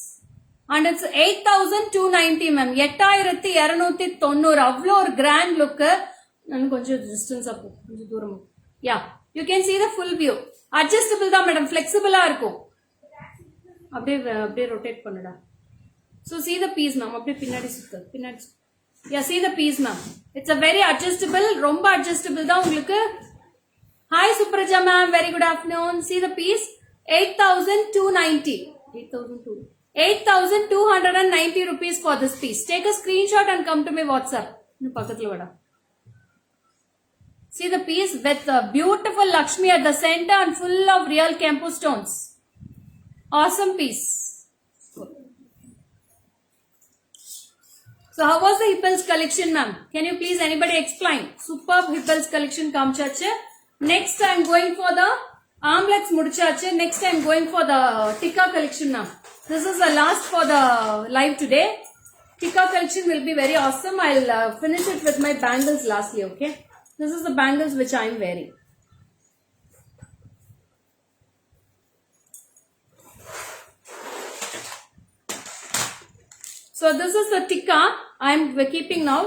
And it's 8290 ma'am. 8290. அவ்வளோ ஒரு கிராண்ட் லுக். நான் கொஞ்சம் டிஸ்டன்ஸ் அப்போ கொஞ்சம் தூரம். Yeah, you can see the full view. Adjustable தான் மேடம், ஃபிளெக்சிபிளா இருக்கும். அப்படியே ரொட்டேட் பண்ணுடா. So see the piece ma'am. அப்படியே பின்னாடி பின்னாடி. Yeah, see the piece ma'am. It's a very adjustable, ரொம்ப adjustable தான் உங்களுக்கு. Hi Supraja ma'am, very good afternoon. See the piece, 8290. 8290 rupees for this piece. Take a screenshot and come to my WhatsApp. இன்னும் பக்கத்துல வாடா. See the piece with a beautiful Lakshmi at the center and full of real Kempu stones. Awesome piece. So how was the Hippels collection ma'am? Can you please anybody explain? Superb Hippels collection kamchache. Next I am going for the armlets mudichache. Next I am going for the tikka collection now. This is the last for the live today. Tikka collection will be very awesome. I'll finish it with my bangles lastly, okay? This is the bangles which I am wearing. So this is the tikka I am keeping now.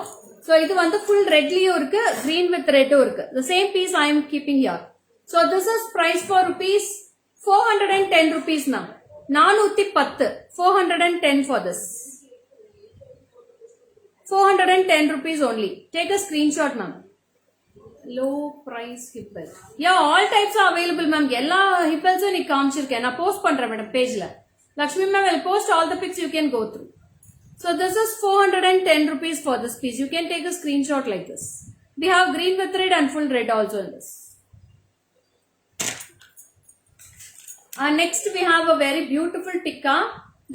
So இது வந்து full redலயும் இருக்கு, green with redடும் இருக்கு. The same piece I am keeping here. So this is price for rupees 410 rupees now. 410. 410 for this. 410 rupees only. Take a screenshot ma'am. Low price hippel. Yeah, all types are available ma'am. எல்லா hippelsum நீ காமிச்சிருக்கேன். நான் post பண்றேன் madam பேஜ்ல. Lakshmi ma'am will post all the pics, you can go through. So this is 410 rupees for this piece. You can take a screenshot like this. We have green with red and full red also in this. And next we have a very beautiful tikka.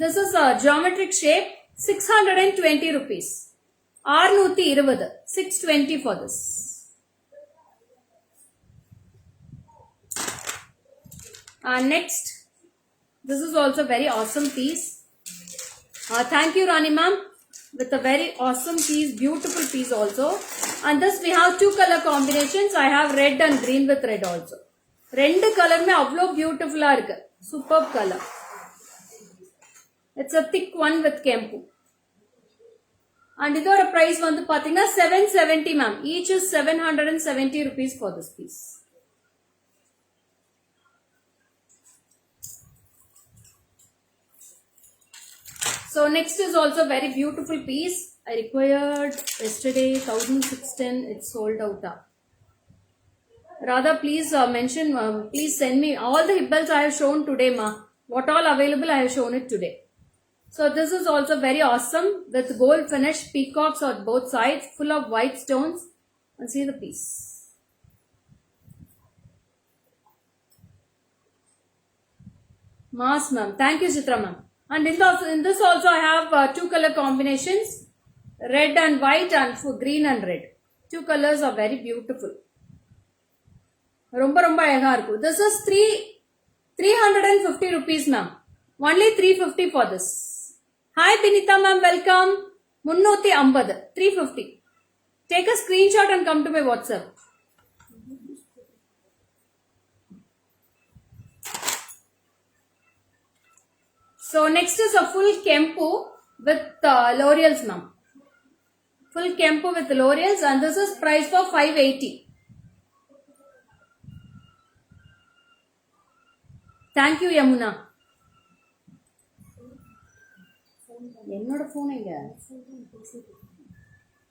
This is a geometric shape. 620 rupees. 620. 620 for this. Next, this is also very awesome piece. Thank you Rani ma'am, with a very awesome piece, beautiful piece also. And this we have two color combinations. I have red and green with red also. ரெண்டு கலருமே அவ்வளோ பியூட்டிஃபுல்லா இருக்கு. Superb color. It's a thick one with kempu. And இதோட price வந்து பாத்தீங்கன்னா 770 ma'am. Each is 770 rupees for this piece. So next is also very beautiful piece. I required yesterday 1610. It's sold out. Radha, please mention. Please send me all the hippels I have shown today, ma. What all available I have shown it today. So this is also very awesome with gold finish, peacocks on both sides, full of white stones. And see the piece. Mass ma'am. Thank you Chitra ma'am. And in this also I have two color combinations, red and white and green and red. Two colors are very beautiful. Romba romba அழகா இருக்கு. This is 350 rupees ma'am. Only 350 for this. Hi Binita ma'am, welcome. 350, 350. Take a screenshot and come to my WhatsApp. So next is a full Kempu with L'Oreal's ma'am. Full Kempu with L'Oreal's, and this is price for 580. Thank you, Yamuna. என்னோட phone எங்க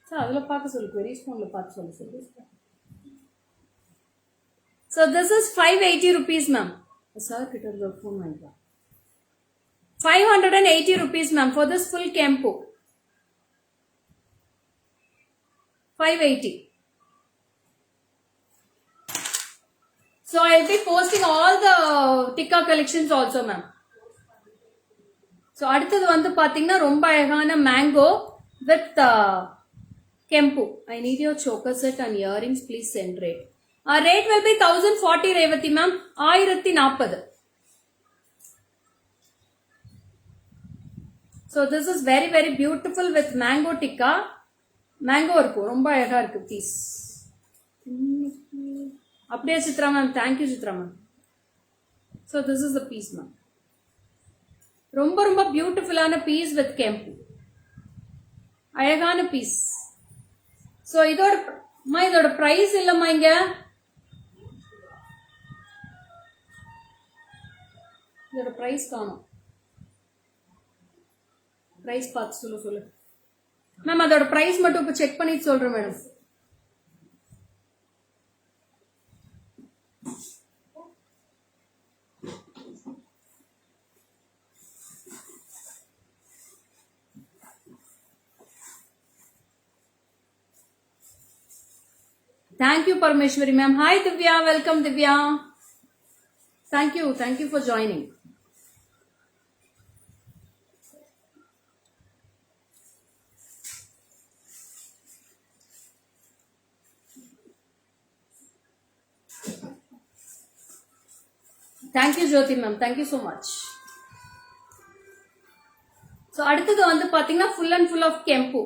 sir அதில் பார்க்க சொல்லு, queries ஃபோனில் பார்த்து சொல்லு. So this is 580 rupees ma'am. Sir கிட்ட இருக்க ஃபோன் வாங்கிக்கலாம். 580 rupees ma'am for this full Kempu. 580. So I'll be posting all the Tikka collections also ma'am. So அடுத்தது வந்து பாத்தீங்கன்னா ரொம்ப அழகான mango with Kempu. I need your choker set and earrings, please send rate. Our rate will be 1040 Revati ma'am. 1040. So this is very very beautiful with mango tikka. Mango irukku romba alaga irukku piece. Update Chitra ma'am. Thank you Chitra ma'am. So this is the piece ma'am. Romba romba beautiful ana piece with Kempu. Alagana piece. So idoda price illamma inga. Idoda price kaanum. Price பார்த்து சொல்லு ma'am. அதோட price மட்டும் இப்ப check பண்ணிட்டு சொல்றேன் madam. Thank you Parmeshwari ma'am. Hi Divya, welcome Divya. Thank you for joining. Thank you Jyoti ma'am. Thank you so much. So அடுத்தது வந்து பாத்தீங்கன்னா full and full of Kempu.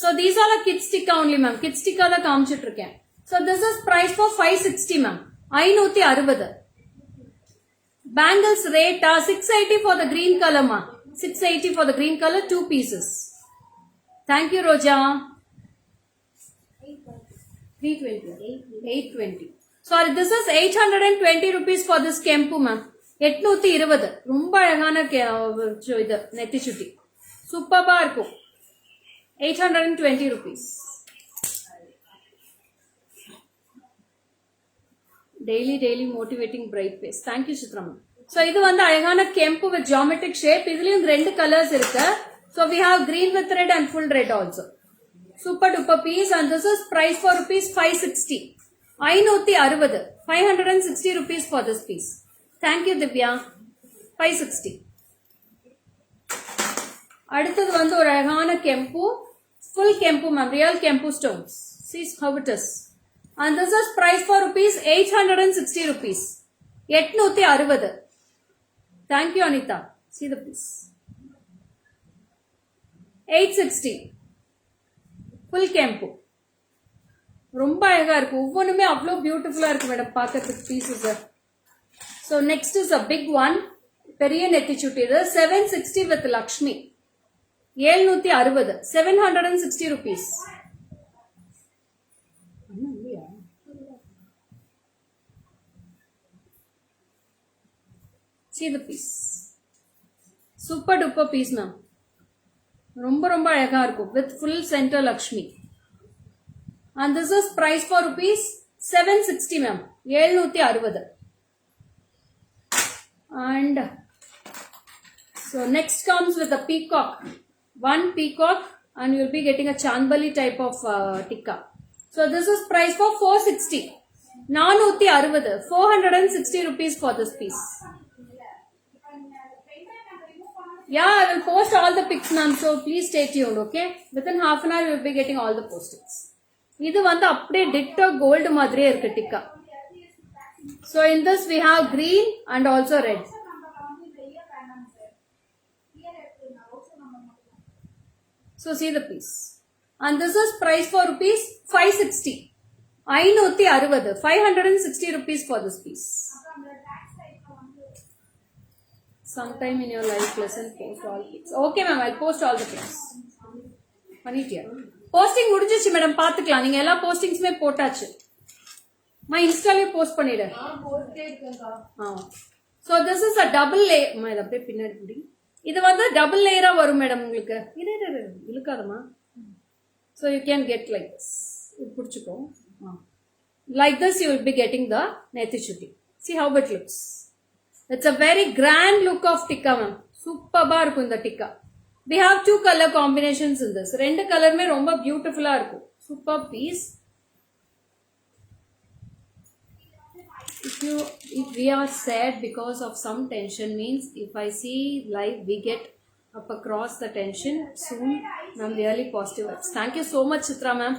So these are a kids tikka only ma'am. Kids tikka da காமிச்சிட்டு இருக்கேன். So this is price for 560 ma'am. 560. Bangles rate 680 for the green color ma. 680 for the green color, 2 pieces. Thank you Roja. 820. Sorry, this is 820 rupees for this Kempu ma'am. 820. ரொம்ப அழகான இது நெத்தி சுட்டி. சூப்பர்பா இருக்கும். 820 rupees. Daily motivating bright face. Thank you Chitra ma'am. So இது வந்து அழகான Kempu with geometric shape. இதுலயும் ரெண்டு கலர்ஸ் இருக்கு. So we have green with red and full red also. Super duper piece, and this is price for rupees 560. 560. 560 rupees for this piece. Thank you Divya. 560. அடுத்தது வந்து ஒரு அழகான Kempu, full Kempu ma'am, real Kempu stones. See how it is. And this is price for rupees 860 rupees. 860. Thank you Anita. See the piece. 860. Full Kempu. ரொம்ப அழகா இருக்கு. ஒவ்வொன்றுமே அவ்வளோ பியூட்டிஃபுல்லா இருக்கு மேடம் பார்க்கறதுக்கு pieces. So next is a big one. பெரிய நெத்திச்சுட்டி இது 760 with Lakshmi. 760. 760 rupees. See the piece. Super duper piece ma'am. ரொம்ப ரொம்ப அழகா இருக்கும் with full center Lakshmi. And this is price for rupees 760 ma'am. 760. And so next comes with a peacock. One peacock and you will be getting a Chandbali type of tikka. So this is price for 460. 460. 460 rupees for this piece. Yeah, I will post all the pics ma'am. So please stay tuned, okay? Within half an hour you will be getting all the postings. இது வந்து அப்படியே Tito gold மாதிரியே இருக்கு tikka. So in this we have green and also red. So see the piece. And this is price for rupees 560. 560. 560 rupees for this piece. Sometime in your life lesson, post all pics. Okay ma'am, I'll post all the pics. பண்ணிட்டியா posting முடிஞ்சிச்சு madam, பாத்துக்கலாம். நீங்க எல்லா போஸ்டிங்ஸுமே போட்டாச்சு. நான் இன்ஸ்டாலே post பண்ணிடுறேன். So this is a double layer. இதை அப்படியே பின்னாடி இது வந்து டபுள் லேயரா வரும் மேடம் உங்களுக்கு. இழுக்காதமா. So you can get like this. இது பிடிச்சிக்கோ. Like this you will be getting the நெத்தி சுட்டி. See how it looks. It's a very grand look of tikka ma'am. சூப்பர்பா இருக்கும் இந்த tikka. We have 2 color combinations in this. ரெண்டு கலருமே ரொம்ப பியூட்டிஃபுல்லா இருக்கும். Super piece. If we are sad because of some tension, means if I see live, we get up across the tension soon. I'm really positive. Thank you so much, Chitra ma'am.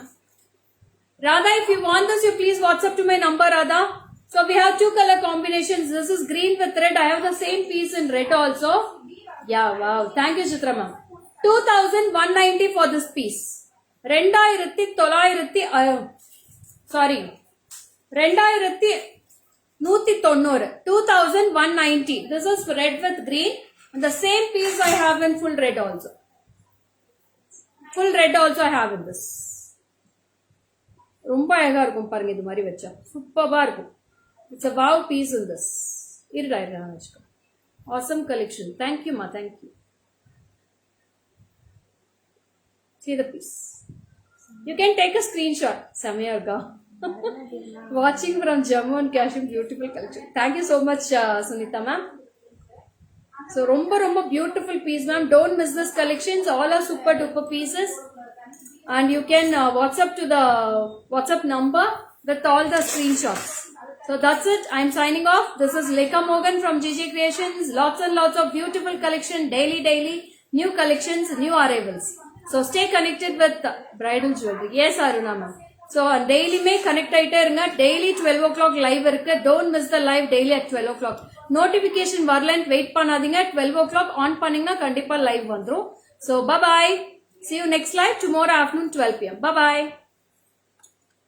Radha, if you want this, you please WhatsApp to my number, Radha. So we have 2 color combinations. This is green with red. I have the same piece in red also. Yeah, wow. Thank you, Chitra ma'am. 2190 for this piece. 2990. Sorry. 2190. 2190. This is red with green. And the same piece I have in full red also. Full red also I have in this. ரொம்ப அழகா இருக்கும் பாருங்க, இது மாதிரி வச்சா சூப்பர்பா இருக்கும். It's a wow piece in this. இருடா வச்சுக்கோ. Awesome collection. Thank you ma, thank you. See the piece. You can take a screenshot. Samayarga. Watching from Jammu and Kashmir, beautiful collection. Thank you so much, Sunita ma'am. So romba beautiful piece ma'am. Don't miss this collections. All are super duper pieces. And you can WhatsApp to the WhatsApp number with all the screenshots. So that's it. I'm signing off. This is Lekha Mogan from GG Creations. Lots and lots of beautiful collection. Daily. New collections, new arrivals. So stay connected with bridal jewelry. Yes, Aruna ma'am. So daily may connect aite irunga. Daily 12 o'clock live irukku. Don't miss the live daily at 12 o'clock. Notification வரலன்னு wait பண்ணாதீங்க. 12 o'clock on பண்ணீங்கன்னா கண்டிப்பா live வந்துரும். So bye bye. See you next live tomorrow afternoon 12 p.m. Bye bye.